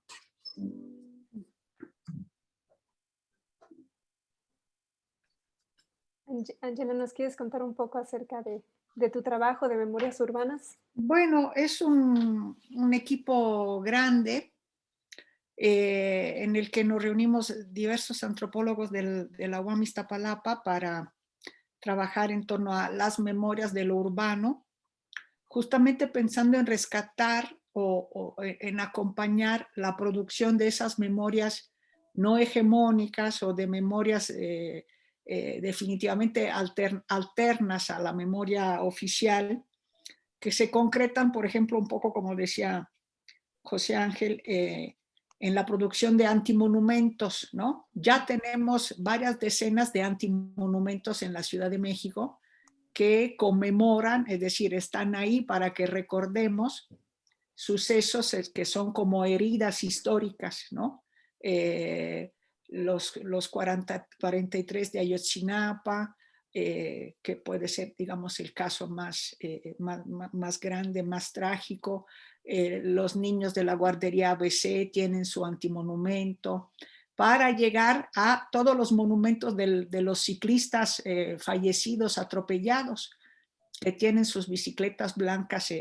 Angela, ¿nos quieres contar un poco acerca de tu trabajo de memorias urbanas? Bueno, es un equipo grande en el que nos reunimos diversos antropólogos de la UAM Iztapalapa para trabajar en torno a las memorias de lo urbano, justamente pensando en rescatar o en acompañar la producción de esas memorias no hegemónicas o de memorias definitivamente alternas a la memoria oficial, que se concretan, por ejemplo, un poco como decía José Ángel, en la producción de antimonumentos, ¿no? Ya tenemos varias decenas de antimonumentos en la Ciudad de México que conmemoran, es decir, están ahí para que recordemos sucesos que son como heridas históricas, ¿no? Los 43 de Ayotzinapa, que puede ser, digamos, el caso más grande, más trágico. Los niños de la guardería ABC tienen su antimonumento, para llegar a todos los monumentos de los ciclistas fallecidos, atropellados, que tienen sus bicicletas blancas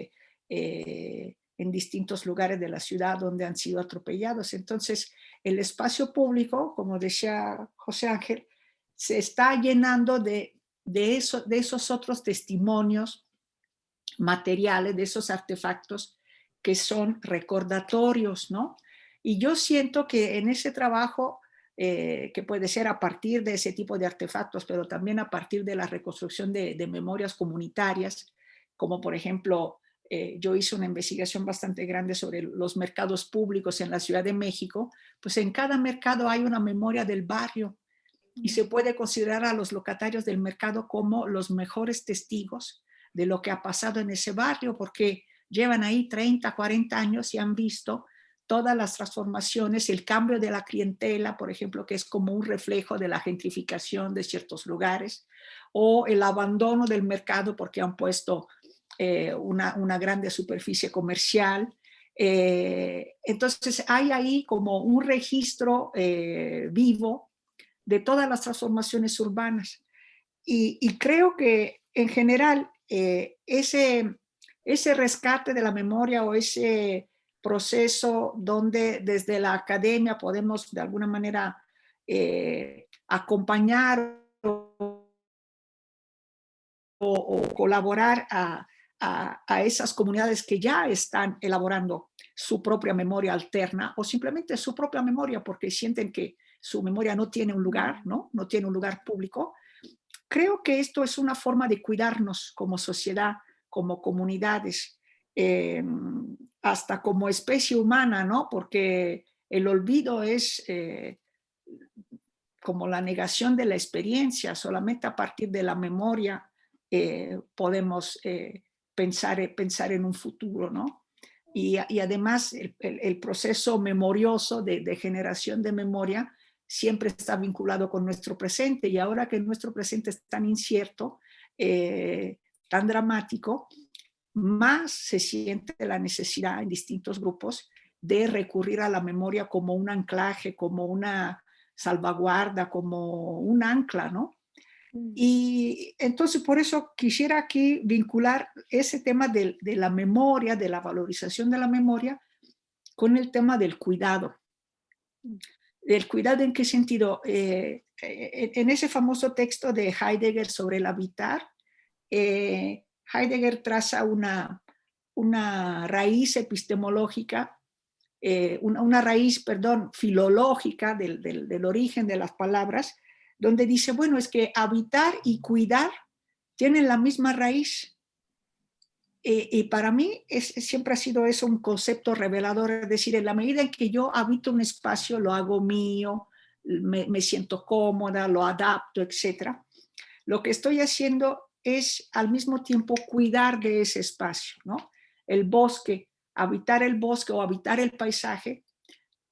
en distintos lugares de la ciudad donde han sido atropellados. Entonces, el espacio público, como decía José Ángel, se está llenando de esos otros testimonios materiales, de esos artefactos que son recordatorios, ¿no? Y yo siento que en ese trabajo, que puede ser a partir de ese tipo de artefactos, pero también a partir de la reconstrucción de memorias comunitarias, como por ejemplo, yo hice una investigación bastante grande sobre los mercados públicos en la Ciudad de México, pues en cada mercado hay una memoria del barrio y se puede considerar a los locatarios del mercado como los mejores testigos de lo que ha pasado en ese barrio, porque llevan ahí 30, 40 años y han visto todas las transformaciones, el cambio de la clientela, por ejemplo, que es como un reflejo de la gentrificación de ciertos lugares, o el abandono del mercado porque han puesto una grande superficie comercial. Entonces hay ahí como un registro vivo de todas las transformaciones urbanas. Y creo que en general ese rescate de la memoria o ese proceso donde desde la academia podemos de alguna manera acompañar o colaborar a esas comunidades que ya están elaborando su propia memoria alterna o simplemente su propia memoria porque sienten que su memoria no tiene un lugar, ¿no? No tiene un lugar público. Creo que esto es una forma de cuidarnos como sociedad, como comunidades, hasta como especie humana, ¿no? Porque el olvido es como la negación de la experiencia. Solamente a partir de la memoria podemos pensar en un futuro, ¿no? Y además el proceso memorioso de generación de memoria siempre está vinculado con nuestro presente, y ahora que nuestro presente es tan incierto, tan dramático, más se siente la necesidad en distintos grupos de recurrir a la memoria como un anclaje, como una salvaguarda, como un ancla, ¿no? Y entonces por eso quisiera aquí vincular ese tema de la memoria, de la valorización de la memoria, con el tema del cuidado. ¿El cuidado en qué sentido? En ese famoso texto de Heidegger sobre el habitar, Heidegger traza una raíz epistemológica, una raíz, perdón, filológica del origen de las palabras, donde dice, bueno, es que habitar y cuidar tienen la misma raíz. Y para mí siempre ha sido eso un concepto revelador, es decir, en la medida en que yo habito un espacio, lo hago mío, me siento cómoda, lo adapto, etc. Lo que estoy haciendo es al mismo tiempo cuidar de ese espacio, ¿no? El bosque, habitar el bosque o habitar el paisaje,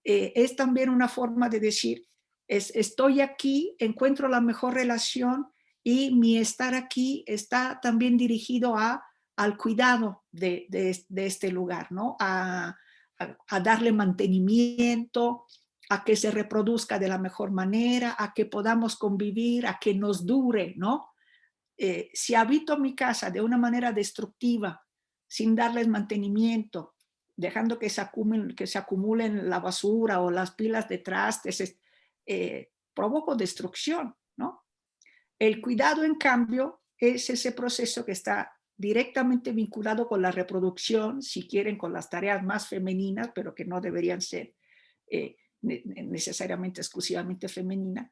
es también una forma de decir, estoy aquí, encuentro la mejor relación y mi estar aquí está también dirigido al cuidado de este lugar, ¿no? A darle mantenimiento, a que se reproduzca de la mejor manera, a que podamos convivir, a que nos dure, ¿no? Si habito mi casa de una manera destructiva, sin darles mantenimiento, dejando que se acumulen la basura o las pilas de trastes, provoco destrucción, ¿no? El cuidado, en cambio, es ese proceso que está directamente vinculado con la reproducción, si quieren, con las tareas más femeninas, pero que no deberían ser necesariamente exclusivamente femeninas,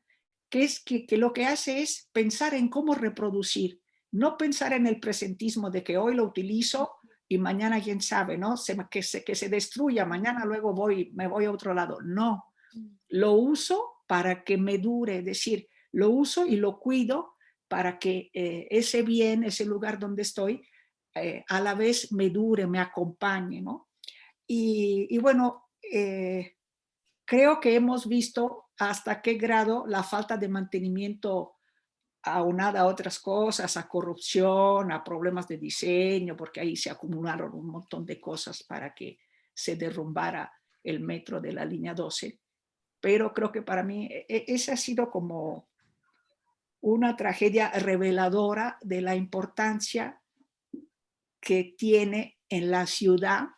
que es que lo que hace es pensar en cómo reproducir, no pensar en el presentismo de que hoy lo utilizo y mañana quién sabe, ¿no? Que se destruya, mañana luego me voy a otro lado. No, lo uso para que me dure, es decir, lo uso y lo cuido para que ese bien, ese lugar donde estoy, a la vez me dure, me acompañe, ¿no? Y bueno, creo que hemos visto hasta qué grado la falta de mantenimiento aunada a otras cosas, a corrupción, a problemas de diseño, porque ahí se acumularon un montón de cosas para que se derrumbara el metro de la línea 12. Pero creo que para mí esa ha sido como una tragedia reveladora de la importancia que tiene en la ciudad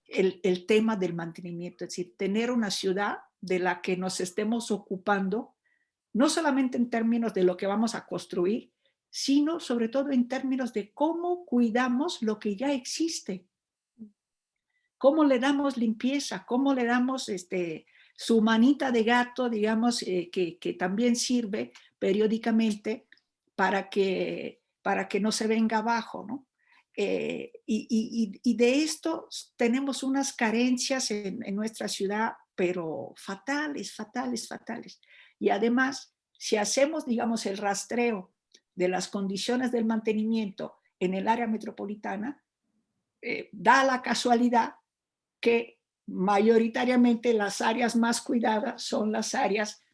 el tema del mantenimiento, es decir, tener una ciudad de la que nos estemos ocupando, no solamente en términos de lo que vamos a construir, sino sobre todo en términos de cómo cuidamos lo que ya existe, cómo le damos limpieza, cómo le damos su manita de gato, digamos, que también sirve periódicamente para que no se venga abajo, ¿no? Y de esto tenemos unas carencias en nuestra ciudad, pero fatales, fatales, fatales. Y además, si hacemos, digamos, el rastreo de las condiciones del mantenimiento en el área metropolitana, da la casualidad que mayoritariamente las áreas más cuidadas son las áreas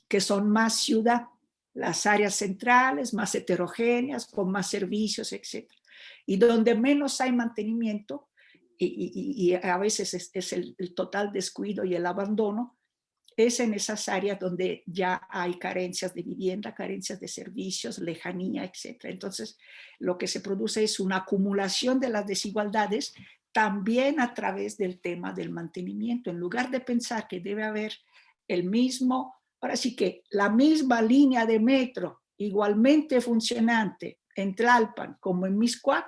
que son más ciudad, las áreas centrales, más heterogéneas, con más servicios, etc. Y donde menos hay mantenimiento, y a veces es el total descuido y el abandono, es en esas áreas donde ya hay carencias de vivienda, carencias de servicios, lejanía, etc. Entonces, lo que se produce es una acumulación de las desigualdades también a través del tema del mantenimiento. En lugar de pensar que debe haber ahora sí que la misma línea de metro igualmente funcionante en Tlalpan como en Mixcoac,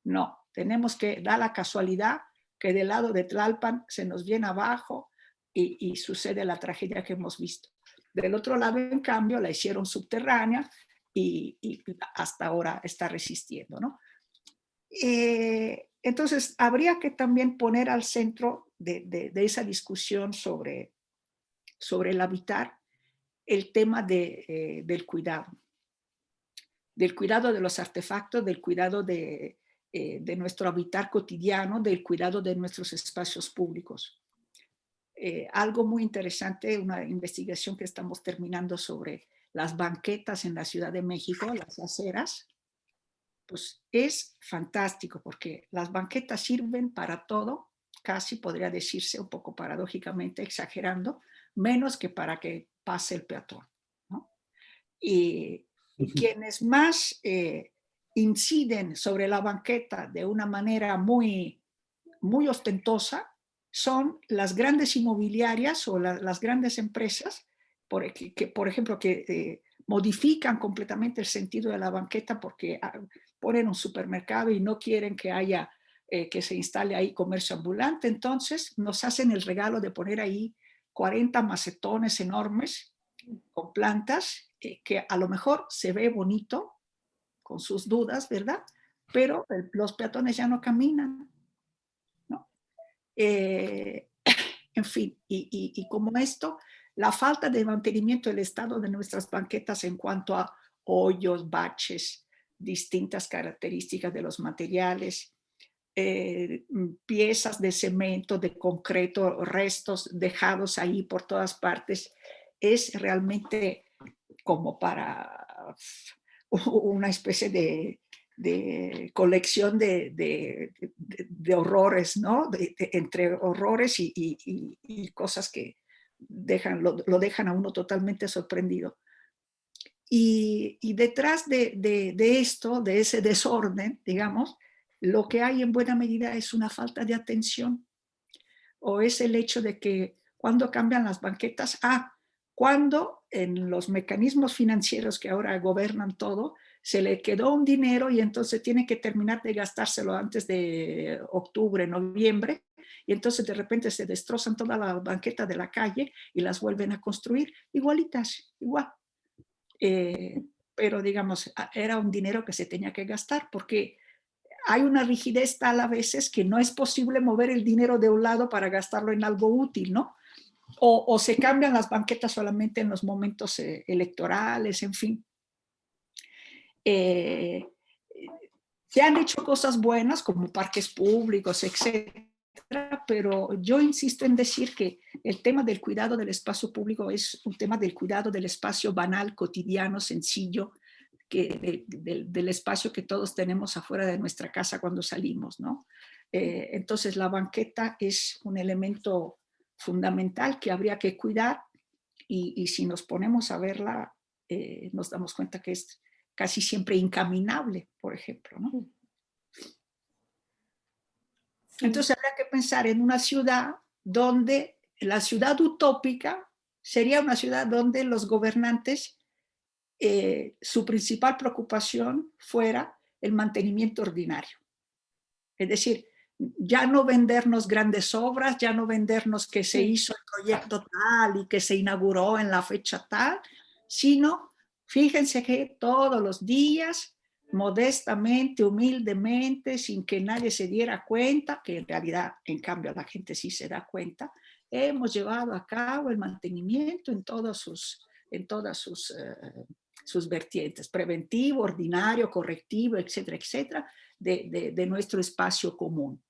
no, tenemos que dar la casualidad que del lado de Tlalpan se nos viene abajo y sucede la tragedia que hemos visto. Del otro lado, en cambio, la hicieron subterránea y hasta ahora está resistiendo, ¿no? Entonces, habría que también poner al centro de esa discusión sobre el habitar el tema del cuidado de los artefactos, del cuidado de nuestro habitar cotidiano, del cuidado de nuestros espacios públicos. Algo muy interesante, una investigación que estamos terminando sobre las banquetas en la Ciudad de México, las aceras, pues es fantástico porque las banquetas sirven para todo, casi podría decirse un poco paradójicamente, exagerando, menos que para que pase el peatón, ¿no? Y quienes más inciden sobre la banqueta de una manera muy, muy ostentosa son las grandes inmobiliarias o las grandes empresas, por ejemplo, que modifican completamente el sentido de la banqueta porque ponen un supermercado y no quieren que haya, que se instale ahí comercio ambulante. Entonces nos hacen el regalo de poner ahí 40 macetones enormes con plantas que a lo mejor se ve bonito, con sus dudas, ¿verdad? Pero los peatones ya no caminan, ¿no? En fin, y como esto, la falta de mantenimiento del estado de nuestras banquetas en cuanto a hoyos, baches, distintas características de los materiales, piezas de cemento, de concreto, restos dejados ahí por todas partes, es realmente como para una especie de colección de horrores, ¿no? Entre horrores y cosas que lo dejan a uno totalmente sorprendido. Y detrás de esto, de ese desorden, digamos, lo que hay en buena medida es una falta de atención, o es el hecho de que cuando cambian las banquetas, cuando en los mecanismos financieros que ahora gobernan todo, se le quedó un dinero y entonces tiene que terminar de gastárselo antes de octubre, noviembre, y entonces de repente se destrozan toda la banqueta de la calle y las vuelven a construir igualitas, igual. Pero digamos, era un dinero que se tenía que gastar porque hay una rigidez tal a veces que no es posible mover el dinero de un lado para gastarlo en algo útil, ¿no? O se cambian las banquetas solamente en los momentos electorales, en fin. Se han hecho cosas buenas como parques públicos, etcétera, pero yo insisto en decir que el tema del cuidado del espacio público es un tema del cuidado del espacio banal, cotidiano, sencillo, del espacio que todos tenemos afuera de nuestra casa cuando salimos, ¿no? Entonces la banqueta es un elemento fundamental que habría que cuidar y si nos ponemos a verla, nos damos cuenta que es casi siempre incaminable, por ejemplo, ¿no? Sí. Entonces habría que pensar en una ciudad donde la ciudad utópica sería una ciudad donde los gobernantes su principal preocupación fuera el mantenimiento ordinario. Es decir, ya no vendernos grandes obras, ya no vendernos que se hizo el proyecto tal y que se inauguró en la fecha tal, sino fíjense que todos los días, modestamente, humildemente, sin que nadie se diera cuenta, que en realidad, en cambio, la gente sí se da cuenta, hemos llevado a cabo el mantenimiento en todas sus vertientes, preventivo, ordinario, correctivo, etcétera, etcétera, de nuestro espacio común.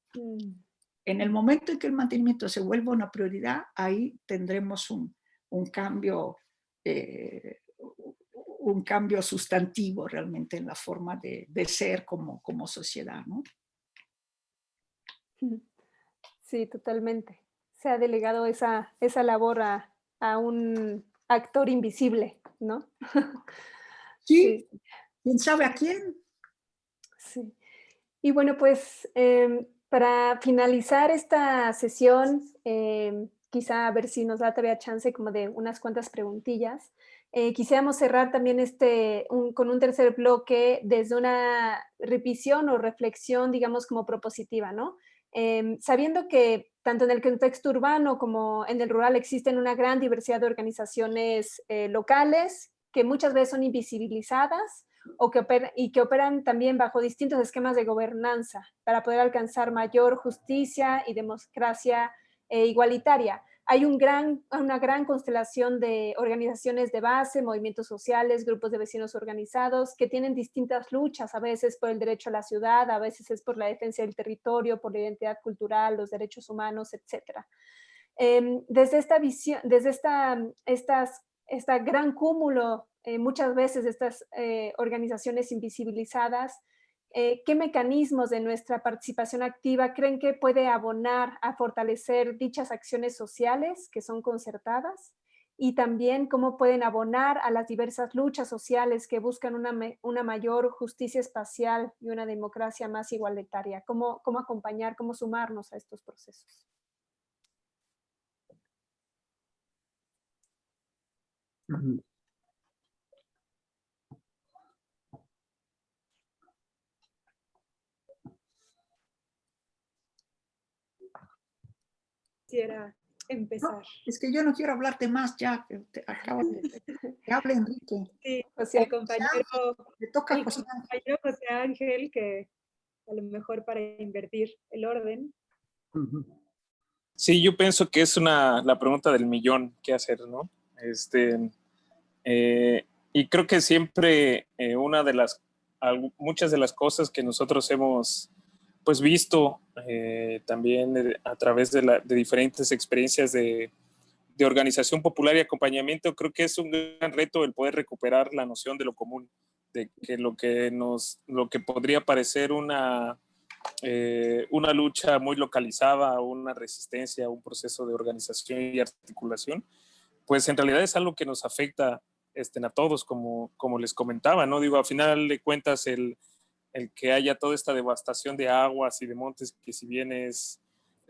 En el momento en que el mantenimiento se vuelva una prioridad, ahí tendremos un cambio sustantivo realmente en la forma de ser como sociedad, ¿no? Sí, totalmente. Se ha delegado esa labor a un actor invisible, ¿no? Sí. ¿Quién sabe a quién? Sí. Y bueno, pues para finalizar esta sesión, quizá a ver si nos da todavía chance como de unas cuantas preguntillas. Quisiéramos cerrar también con un tercer bloque desde una revisión o reflexión, digamos, como propositiva, ¿no? Sabiendo que tanto en el contexto urbano como en el rural existen una gran diversidad de organizaciones locales que muchas veces son invisibilizadas que operan también bajo distintos esquemas de gobernanza para poder alcanzar mayor justicia y democracia igualitaria. Hay una gran constelación de organizaciones de base, movimientos sociales, grupos de vecinos organizados que tienen distintas luchas, a veces por el derecho a la ciudad, a veces es por la defensa del territorio, por la identidad cultural, los derechos humanos, etc. Desde esta visión, desde esta gran cúmulo, muchas veces de estas organizaciones invisibilizadas, ¿qué mecanismos de nuestra participación activa creen que puede abonar a fortalecer dichas acciones sociales que son concertadas? Y también cómo pueden abonar a las diversas luchas sociales que buscan una mayor justicia espacial y una democracia más igualitaria. ¿Cómo acompañar, cómo sumarnos a estos procesos? quisiera empezar. Es que yo no quiero hablarte más ya, acabo que hable Enrique. Sí, José el compañero, Le toca a el José Ángel. compañero José Ángel, que a lo mejor para invertir el orden. Ujú. Sí, yo pienso que es la pregunta del millón, ¿qué hacer, no? Y creo que siempre muchas de las cosas que nosotros hemos pues visto también a través de diferentes experiencias de organización popular y acompañamiento, creo que es un gran reto el poder recuperar la noción de lo común, de que lo que podría parecer una lucha muy localizada, una resistencia, un proceso de organización y articulación, pues en realidad es algo que nos afecta a todos, como les comentaba, ¿no? Digo, a final de cuentas, el que haya toda esta devastación de aguas y de montes, que si bien es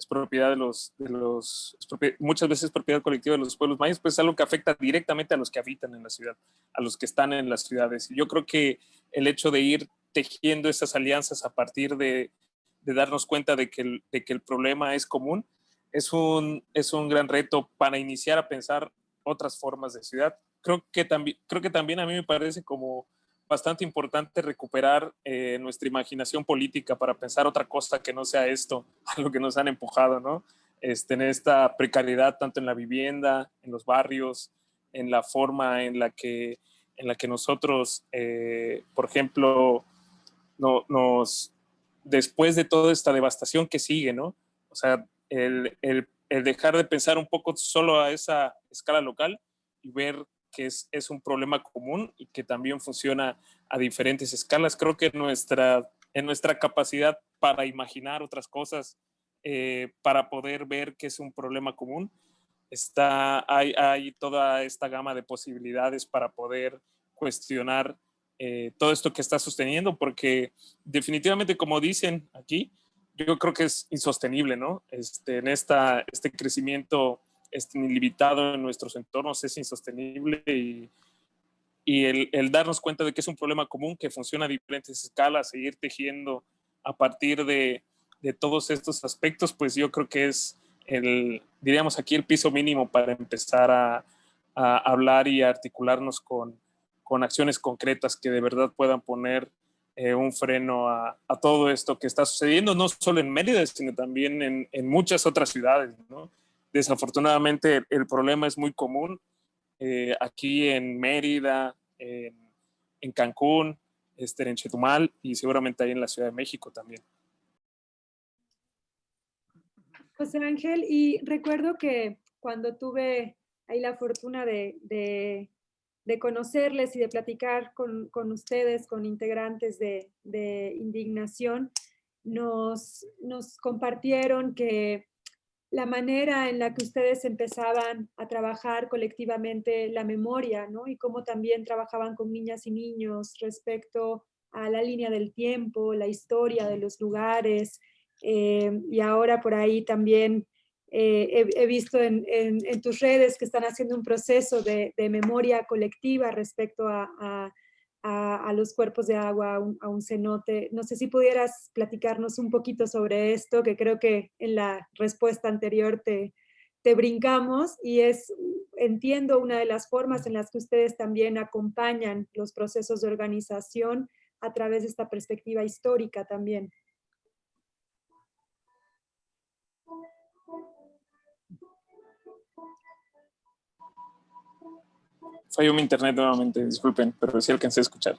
propiedad muchas veces es propiedad colectiva de los pueblos mayas, pues es algo que afecta directamente a los que habitan en la ciudad, a los que están en las ciudades. Y yo creo que el hecho de ir tejiendo esas alianzas a partir de darnos cuenta de que el problema es común, es un gran reto para iniciar a pensar otras formas de ciudad. Creo que también a mí me parece como bastante importante recuperar nuestra imaginación política para pensar otra cosa que no sea esto, a lo que nos han empujado, ¿no? En esta precariedad, tanto en la vivienda, en los barrios, en la forma en la que nosotros, por ejemplo, después de toda esta devastación que sigue, ¿no? O sea, el dejar de pensar un poco solo a esa escala local y ver que es un problema común y que también funciona a diferentes escalas. Creo que en nuestra capacidad para imaginar otras cosas, para poder ver que es un problema común, hay toda esta gama de posibilidades para poder cuestionar todo esto que está sosteniendo, porque definitivamente, como dicen aquí, yo creo que es insostenible, ¿no? Este crecimiento ilimitado en nuestros entornos es insostenible y el darnos cuenta de que es un problema común que funciona a diferentes escalas, seguir tejiendo a partir de todos estos aspectos, pues yo creo que es diríamos aquí, el piso mínimo para empezar a hablar y a articularnos con acciones concretas que de verdad puedan poner un freno a todo esto que está sucediendo, no solo en Mérida, sino también en muchas otras ciudades, ¿no? Desafortunadamente el problema es muy común aquí en Mérida, en Cancún, en Chetumal y seguramente ahí en la Ciudad de México también. José Ángel, y recuerdo que cuando tuve ahí la fortuna de conocerles y de platicar con ustedes, con integrantes de Indignación, nos compartieron que la manera en la que ustedes empezaban a trabajar colectivamente la memoria, ¿no? Y cómo también trabajaban con niñas y niños respecto a la línea del tiempo, la historia de los lugares, y ahora por ahí también he visto en tus redes que están haciendo un proceso de memoria colectiva respecto a los cuerpos de agua, a un cenote. No sé si pudieras platicarnos un poquito sobre esto, que creo que en la respuesta anterior te brincamos, y entiendo, una de las formas en las que ustedes también acompañan los procesos de organización a través de esta perspectiva histórica también. Falló mi internet nuevamente, disculpen, pero sí alcancé a escuchar.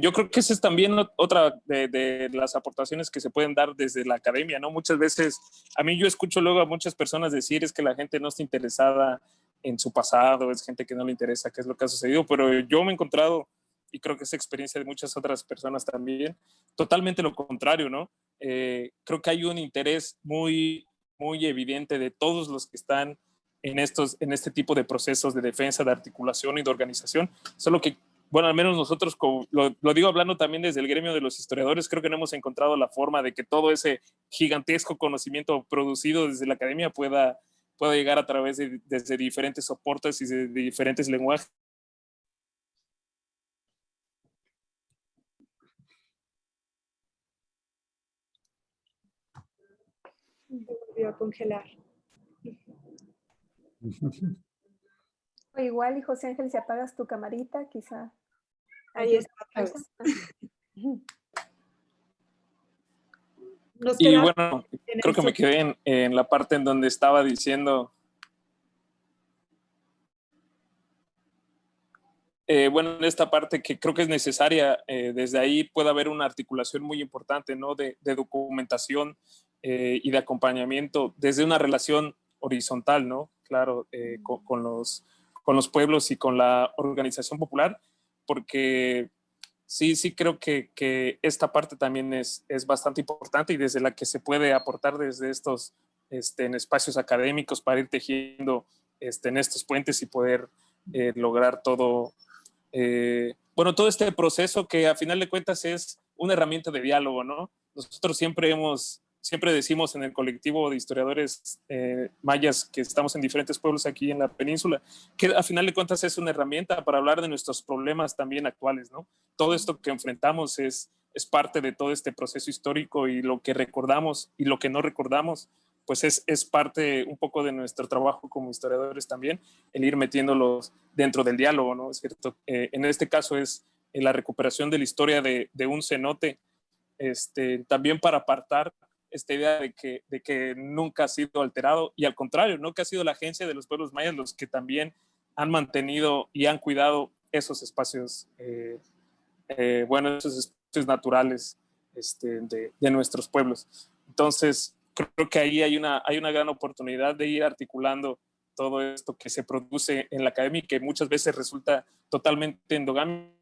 Yo creo que esa es también otra de las aportaciones que se pueden dar desde la academia, ¿no? Muchas veces, a mí yo escucho luego a muchas personas decir es que la gente no está interesada en su pasado, es gente que no le interesa qué es lo que ha sucedido, pero yo me he encontrado, y creo que es experiencia de muchas otras personas también, totalmente lo contrario, ¿no? Creo que hay un interés muy, muy evidente de todos los que están en este tipo de procesos de defensa, de articulación y de organización, solo que, bueno, al menos nosotros, lo digo hablando también desde el gremio de los historiadores, creo que no hemos encontrado la forma de que todo ese gigantesco conocimiento producido desde la academia pueda llegar a través desde diferentes soportes y de diferentes lenguajes. Me volvió a congelar. O igual, y José Ángel, si apagas tu camarita, quizá. Ahí está otra vez. Nos Y quedamos bueno, en creo el que me quedé en la parte en donde estaba diciendo, bueno, en esta parte que creo que es necesaria, desde ahí puede haber una articulación muy importante, ¿no? De documentación y de acompañamiento desde una relación horizontal, ¿no? Claro, con los pueblos y con la organización popular, porque sí creo que esta parte también es bastante importante y desde la que se puede aportar desde estos en espacios académicos para ir tejiendo en estos puentes y poder lograr todo, bueno, todo este proceso que a final de cuentas es una herramienta de diálogo, ¿no? Nosotros siempre decimos en el colectivo de historiadores mayas que estamos en diferentes pueblos aquí en la península, que a final de cuentas es una herramienta para hablar de nuestros problemas también actuales, ¿no? Todo esto que enfrentamos es parte de todo este proceso histórico y lo que recordamos y lo que no recordamos, pues es parte un poco de nuestro trabajo como historiadores también, el ir metiéndolos dentro del diálogo, ¿no? Es cierto, en este caso es la recuperación de la historia de un cenote, también para apartar esta idea de que nunca ha sido alterado y al contrario, ¿no? Que ha sido la agencia de los pueblos mayas los que también han mantenido y han cuidado esos espacios, bueno, esos espacios naturales de nuestros pueblos. Entonces, creo que ahí hay una gran oportunidad de ir articulando todo esto que se produce en la academia y que muchas veces resulta totalmente endogámico.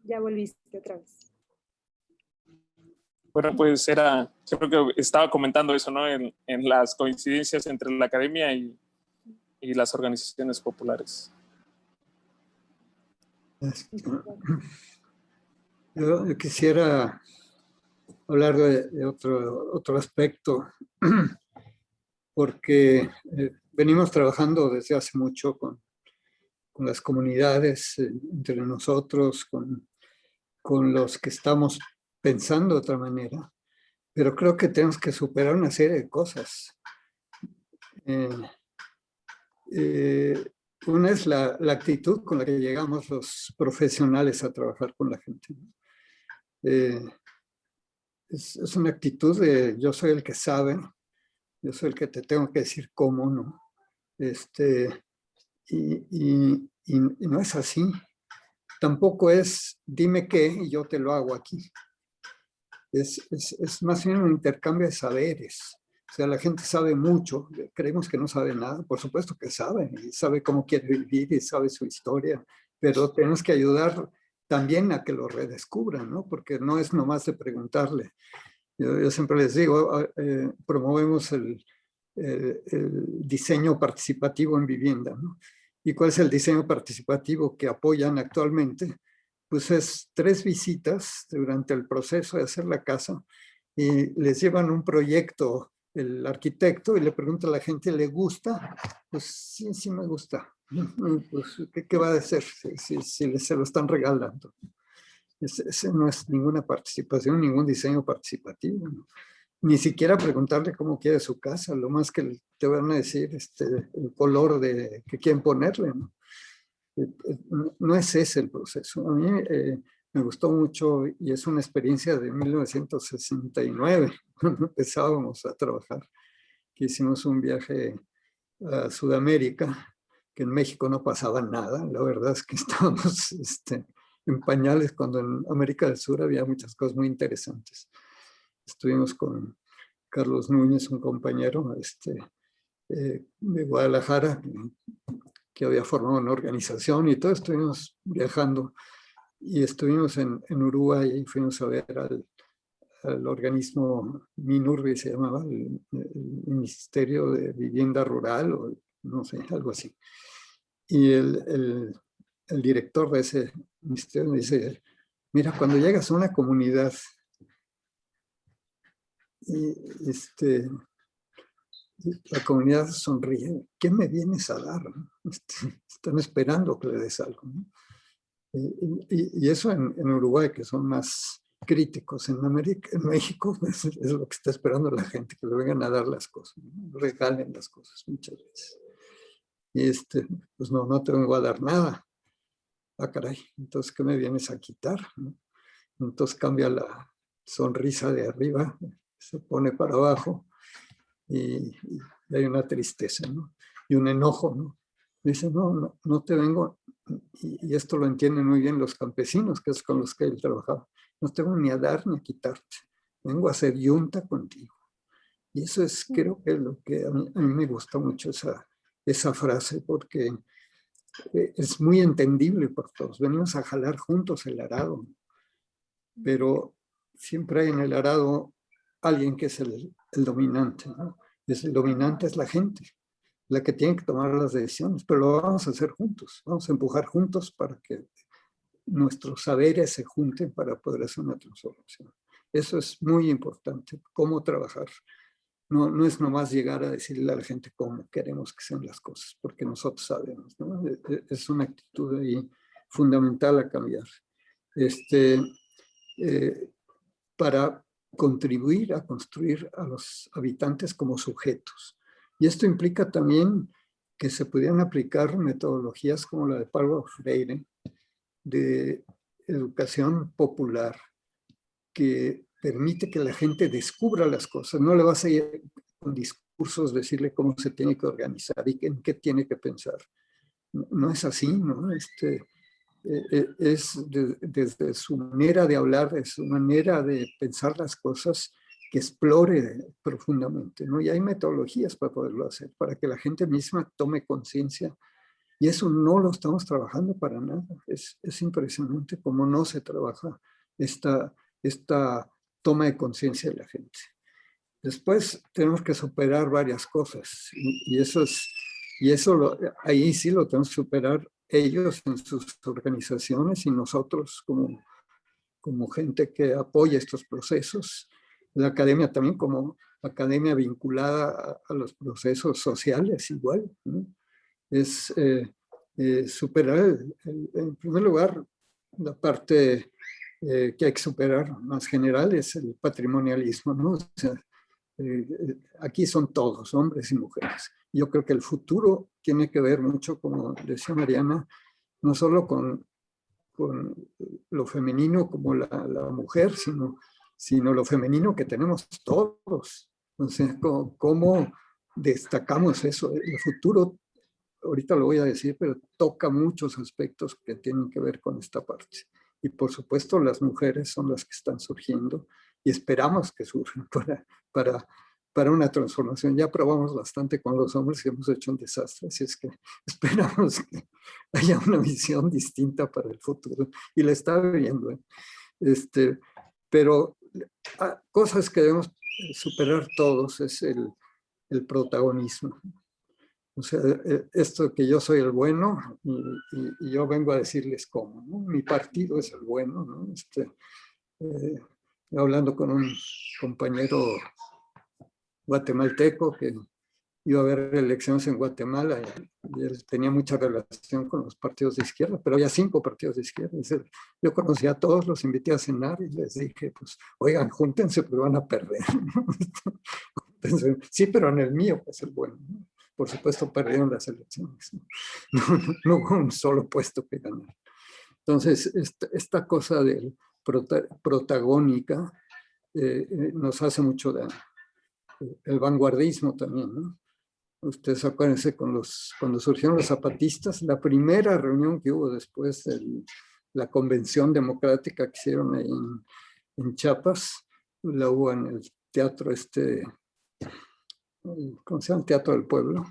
Ya volviste otra vez. Bueno, pues creo que estaba comentando eso, ¿no? En las coincidencias entre la academia y las organizaciones populares. Yo quisiera hablar de otro aspecto, porque venimos trabajando desde hace mucho con las comunidades, entre nosotros, con los que estamos pensando de otra manera, pero creo que tenemos que superar una serie de cosas. Una es la actitud con la que llegamos los profesionales a trabajar con la gente. Es una actitud de yo soy el que sabe, yo soy el que te tengo que decir cómo, ¿no? Y no es así. Tampoco es dime qué y yo te lo hago aquí. Es más bien un intercambio de saberes. O sea, la gente sabe mucho, creemos que no sabe nada, por supuesto que sabe, y sabe cómo quiere vivir y sabe su historia, pero tenemos que ayudar también a que lo redescubran, ¿no? Porque no es nomás de preguntarle. Yo siempre les digo, promovemos el diseño participativo en vivienda, ¿no? ¿Y cuál es el diseño participativo que apoyan actualmente? Pues es 3 visitas durante el proceso de hacer la casa y les llevan un proyecto el arquitecto y le pregunta a la gente, ¿le gusta? Pues sí me gusta. Pues, ¿qué va a hacer si se lo están regalando? Ese no es ninguna participación, ningún diseño participativo, ¿no? Ni siquiera preguntarle cómo quiere su casa, lo más que te van a decir el color que quieren ponerle, ¿no? No es ese el proceso. A mí me gustó mucho y es una experiencia de 1969, cuando empezábamos a trabajar, que hicimos un viaje a Sudamérica, que en México no pasaba nada. La verdad es que estábamos en pañales cuando en América del Sur había muchas cosas muy interesantes. Estuvimos con Carlos Núñez, un compañero de Guadalajara, que había formado una organización y todo, estuvimos viajando y estuvimos en Uruguay y fuimos a ver al organismo MINURBI, se llamaba, el Ministerio de Vivienda Rural, o no sé, algo así. Y el director de ese ministerio me dice, mira, cuando llegas a una comunidad y la comunidad sonríe. ¿Qué me vienes a dar? Están esperando que le des algo, ¿no? Y eso en Uruguay, que son más críticos. En México es lo que está esperando la gente, que le vengan a dar las cosas, ¿no? Regalen las cosas muchas veces. Y pues no te vengo a dar nada. Ah, caray, entonces, ¿qué me vienes a quitar? ¿No? Entonces cambia la sonrisa de arriba, se pone para abajo y hay una tristeza, ¿no? Y un enojo, ¿no? Dice, no te vengo, y esto lo entienden muy bien los campesinos, que es con los que él trabajaba, no te vengo ni a dar ni a quitarte, vengo a hacer yunta contigo. Y eso es, creo que lo que a mí me gusta mucho esa frase, porque es muy entendible por todos. Venimos a jalar juntos el arado, pero siempre hay en el arado alguien que es el dominante, ¿no? El dominante es la gente, la que tiene que tomar las decisiones, pero lo vamos a hacer juntos, vamos a empujar juntos para que nuestros saberes se junten para poder hacer una transformación. Eso es muy importante, cómo trabajar. No es nomás llegar a decirle a la gente cómo queremos que sean las cosas, porque nosotros sabemos, ¿no? Es una actitud ahí fundamental a cambiar. Para contribuir a construir a los habitantes como sujetos. Y esto implica también que se pudieran aplicar metodologías como la de Paulo Freire, de educación popular, que permite que la gente descubra las cosas. No le vas a ir con discursos decirle cómo se tiene que organizar y en qué tiene que pensar. No es así, ¿no? Es desde su manera de hablar, de su manera de pensar las cosas, que explore profundamente, ¿no? Y hay metodologías para poderlo hacer, para que la gente misma tome conciencia. Y eso no lo estamos trabajando para nada. Es impresionante cómo no se trabaja esta toma de conciencia de la gente. Después tenemos que superar varias cosas. Y eso ahí sí lo tenemos que superar ellos en sus organizaciones y nosotros como gente que apoya estos procesos. La academia también como academia vinculada a los procesos sociales igual, ¿no? Es superar, en primer lugar, la parte que hay que superar más general es el patrimonialismo, ¿no? O sea, aquí son todos, hombres y mujeres. Yo creo que el futuro tiene que ver mucho, como decía Mariana, no solo con lo femenino como la mujer, sino lo femenino que tenemos todos. Entonces, ¿cómo destacamos eso? El futuro, ahorita lo voy a decir, pero toca muchos aspectos que tienen que ver con esta parte. Y por supuesto las mujeres son las que están surgiendo y esperamos que surjan para una transformación. Ya probamos bastante con los hombres y hemos hecho un desastre, así es que esperamos que haya una visión distinta para el futuro. Y la está viendo, ¿eh? Pero cosas que debemos superar todos es el protagonismo. O sea, esto que yo soy el bueno y yo vengo a decirles cómo, ¿no? Mi partido es el bueno, ¿no? Hablando con un compañero guatemalteco que iba a haber elecciones en Guatemala y él tenía mucha relación con los partidos de izquierda, pero había 5 partidos de izquierda. Dice, yo conocí a todos, los invité a cenar y les dije, pues, oigan, júntense, pero van a perder. Sí, pero en el mío es el bueno, ¿no? Por supuesto, perdieron las elecciones. No hubo un solo puesto que ganar. Entonces, esta cosa del protagónica nos hace mucho daño. El vanguardismo también, ¿no? Ustedes acuérdense, cuando surgieron los zapatistas, la primera reunión que hubo después de la convención democrática que hicieron ahí en Chiapas, la hubo en el teatro ¿cómo se llama? El Teatro del Pueblo.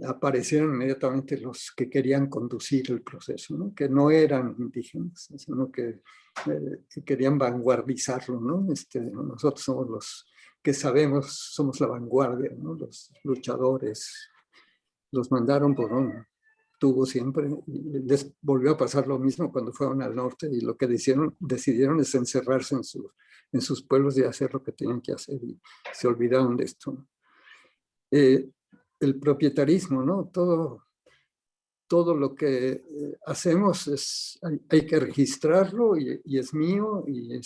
Aparecieron inmediatamente los que querían conducir el proceso, ¿no? Que no eran indígenas, sino que querían vanguardizarlo, ¿no? Nosotros somos los que sabemos, somos la vanguardia, ¿no? Los luchadores. Los mandaron por un tubo siempre y les volvió a pasar lo mismo cuando fueron al norte y lo que decidieron es encerrarse en sus pueblos y hacer lo que tenían que hacer y se olvidaron de esto. el propietarismo, ¿no? Todo lo que hacemos hay que registrarlo y es mío y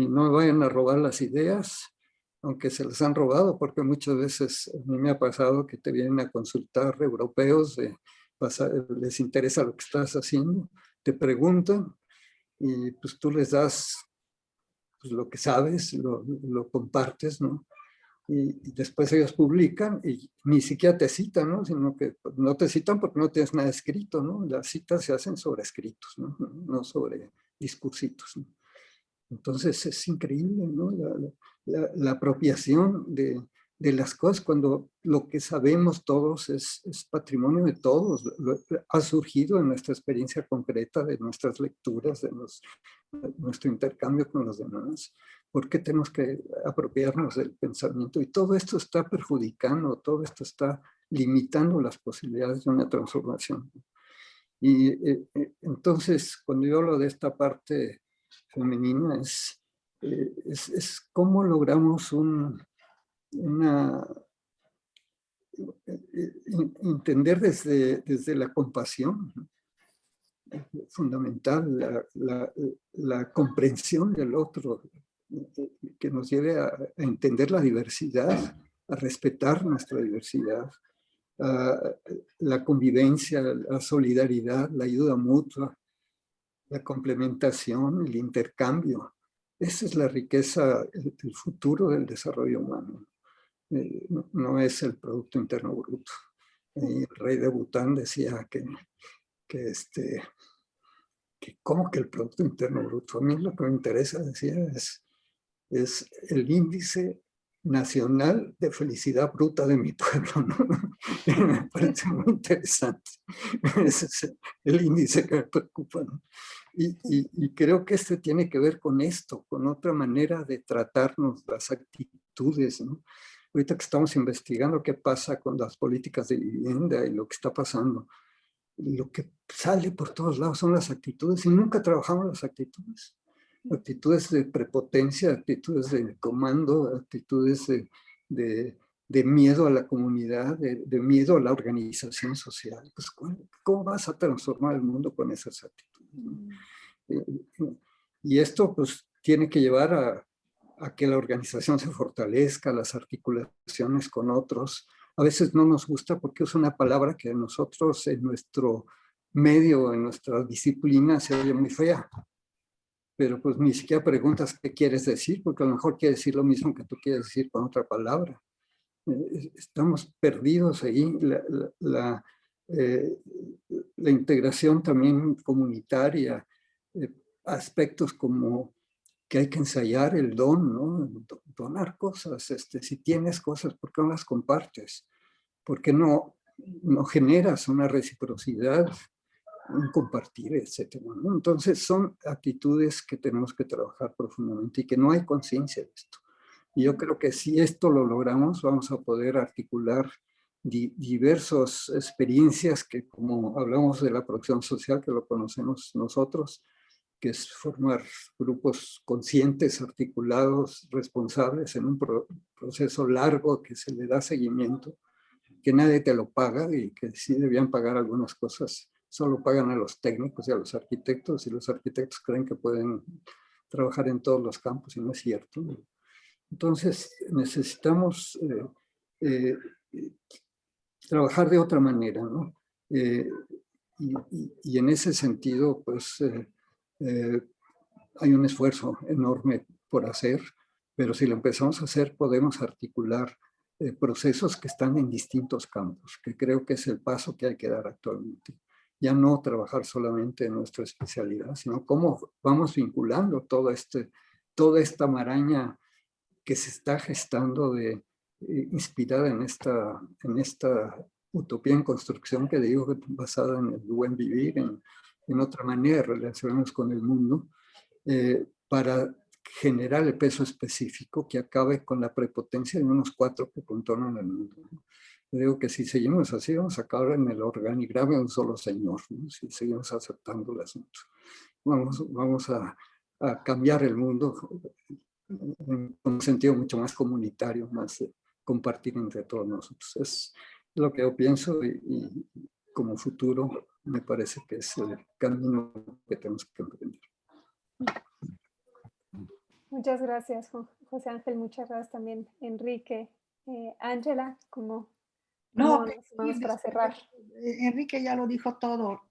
no vayan a robar las ideas, aunque se les han robado, porque muchas veces a mí me ha pasado que te vienen a consultar europeos, les interesa lo que estás haciendo, te preguntan y pues tú les das pues, lo que sabes, lo compartes, ¿no? Y después ellos publican y ni siquiera te citan, ¿no? Sino que no te citan porque no tienes nada escrito, ¿no? Las citas se hacen sobre escritos, ¿no? No sobre discursitos, ¿no? Entonces es increíble, ¿no? La apropiación de las cosas cuando lo que sabemos todos es patrimonio de todos. Ha surgido en nuestra experiencia concreta, de nuestras lecturas, de nuestro intercambio con los demás. ¿Por qué tenemos que apropiarnos del pensamiento? Y todo esto está perjudicando, todo esto está limitando las posibilidades de una transformación. Y entonces, cuando yo hablo de esta parte femenina, es cómo logramos entender desde la compasión, fundamental, la comprensión del otro, que nos lleve a entender la diversidad, a respetar nuestra diversidad, la convivencia, la solidaridad, la ayuda mutua, la complementación, el intercambio. Esa es la riqueza, el futuro del desarrollo humano. No es el Producto Interno Bruto. El rey de Bután decía que ¿cómo que el Producto Interno Bruto? A mí lo que me interesa, decía, es el índice nacional de felicidad bruta de mi pueblo, ¿no? Y me parece muy interesante. Ese es el índice que me preocupa, ¿no? Y creo que tiene que ver con esto, con otra manera de tratarnos las actitudes, ¿no? Ahorita que estamos investigando qué pasa con las políticas de vivienda y lo que está pasando, lo que sale por todos lados son las actitudes y nunca trabajamos las actitudes. Actitudes de prepotencia, actitudes de comando, actitudes de miedo a la comunidad, de miedo a la organización social. Pues, ¿cómo vas a transformar el mundo con esas actitudes? Y esto pues tiene que llevar a que la organización se fortalezca, las articulaciones con otros. A veces no nos gusta porque es una palabra que a nosotros en nuestro medio, en nuestra disciplina, se oye muy fea. Pero pues ni siquiera preguntas qué quieres decir, porque a lo mejor quiere decir lo mismo que tú quieres decir con otra palabra. Estamos perdidos ahí. La integración también comunitaria, aspectos como que hay que ensayar el don, ¿no? Donar cosas. Si tienes cosas, ¿por qué no las compartes? ¿Por qué no generas una reciprocidad, un compartir, etcétera, ¿no? Entonces son actitudes que tenemos que trabajar profundamente y que no hay conciencia de esto. Y yo creo que si esto lo logramos, vamos a poder articular diversas experiencias que, como hablamos de la producción social, que lo conocemos nosotros, que es formar grupos conscientes, articulados, responsables en un proceso largo que se le da seguimiento, que nadie te lo paga y que sí debían pagar algunas cosas, solo pagan a los técnicos y a los arquitectos, y los arquitectos creen que pueden trabajar en todos los campos y no es cierto. Entonces necesitamos trabajar de otra manera, ¿no? Y en ese sentido, pues hay un esfuerzo enorme por hacer, pero si lo empezamos a hacer podemos articular procesos que están en distintos campos, que creo que es el paso que hay que dar actualmente. Ya no trabajar solamente en nuestra especialidad, sino cómo vamos vinculando toda esta maraña que se está gestando inspirada en esta utopía en construcción que digo, basada en el buen vivir, en otra manera de relacionarnos con el mundo, para generar el peso específico que acabe con la prepotencia de unos 4 que contornan el mundo. Yo digo que si seguimos así, vamos a acabar en el organigrama de un solo señor, ¿no? Si seguimos aceptando el asunto. Vamos a cambiar el mundo en un sentido mucho más comunitario, más compartir entre todos nosotros. Es lo que yo pienso y como futuro me parece que es el camino que tenemos que emprender. Muchas gracias, José Ángel. Muchas gracias también, Enrique. Ángela, ¿cómo No, nos vamos para cerrar? Enrique ya lo dijo todo.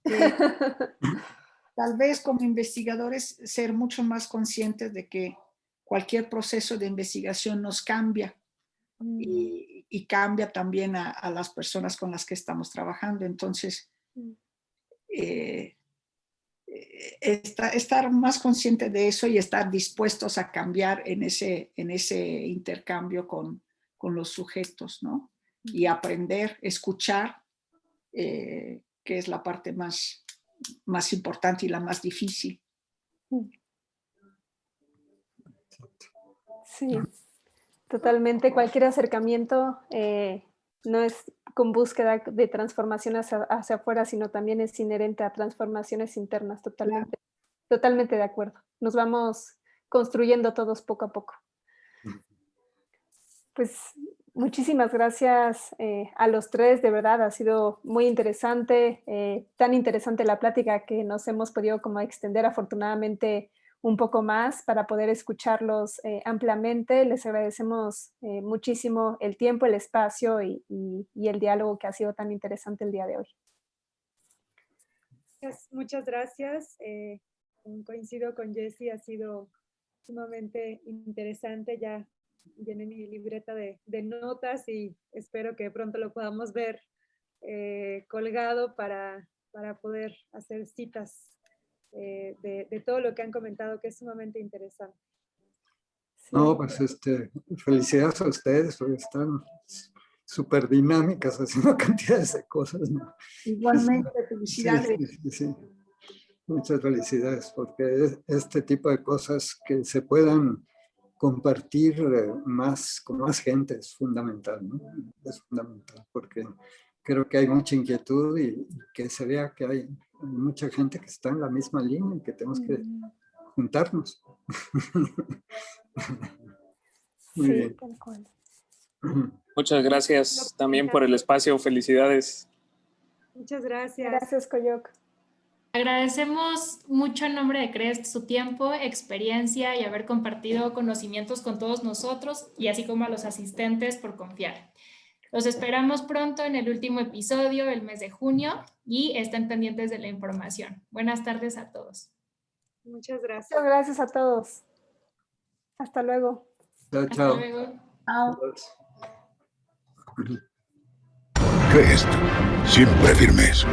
Tal vez como investigadores ser mucho más conscientes de que cualquier proceso de investigación nos cambia y cambia también a las personas con las que estamos trabajando. Entonces, estar más consciente de eso y estar dispuestos a cambiar en ese intercambio con los sujetos, ¿no? Y aprender, escuchar, que es la parte más importante y la más difícil. Sí, totalmente. Cualquier acercamiento no es con búsqueda de transformación hacia afuera, sino también es inherente a transformaciones internas. Totalmente de acuerdo. Nos vamos construyendo todos poco a poco. Pues muchísimas gracias a los tres, de verdad ha sido muy interesante, tan interesante la plática que nos hemos podido como extender afortunadamente un poco más para poder escucharlos ampliamente. Les agradecemos muchísimo el tiempo, el espacio y el diálogo que ha sido tan interesante el día de hoy. Muchas gracias. Coincido con Jessie, ha sido sumamente interesante. Ya llené mi libreta de notas y espero que pronto lo podamos ver colgado para poder hacer citas de todo lo que han comentado, que es sumamente interesante. Sí. No, pues felicidades a ustedes, porque están súper dinámicas, haciendo cantidades de cosas, ¿no? Igualmente, felicidades. Sí. Muchas felicidades, porque este tipo de cosas que se puedan compartir con más gente es fundamental, ¿no? Es fundamental, porque creo que hay mucha inquietud y que se vea que hay mucha gente que está en la misma línea y que tenemos que juntarnos. Muy Sí, bien. tal cual. Muchas gracias también por el espacio. Felicidades. Muchas gracias. Gracias, Coyoc. Agradecemos mucho en nombre de CREST su tiempo, experiencia y haber compartido conocimientos con todos nosotros y así como a los asistentes por confiar. Los esperamos pronto en el último episodio el mes de junio y estén pendientes de la información. Buenas tardes a todos. Muchas gracias. Muchas gracias a todos. Hasta luego. Chao, Hasta chao. luego. CREST, siempre firmes.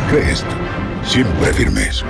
CREST, siempre firmes.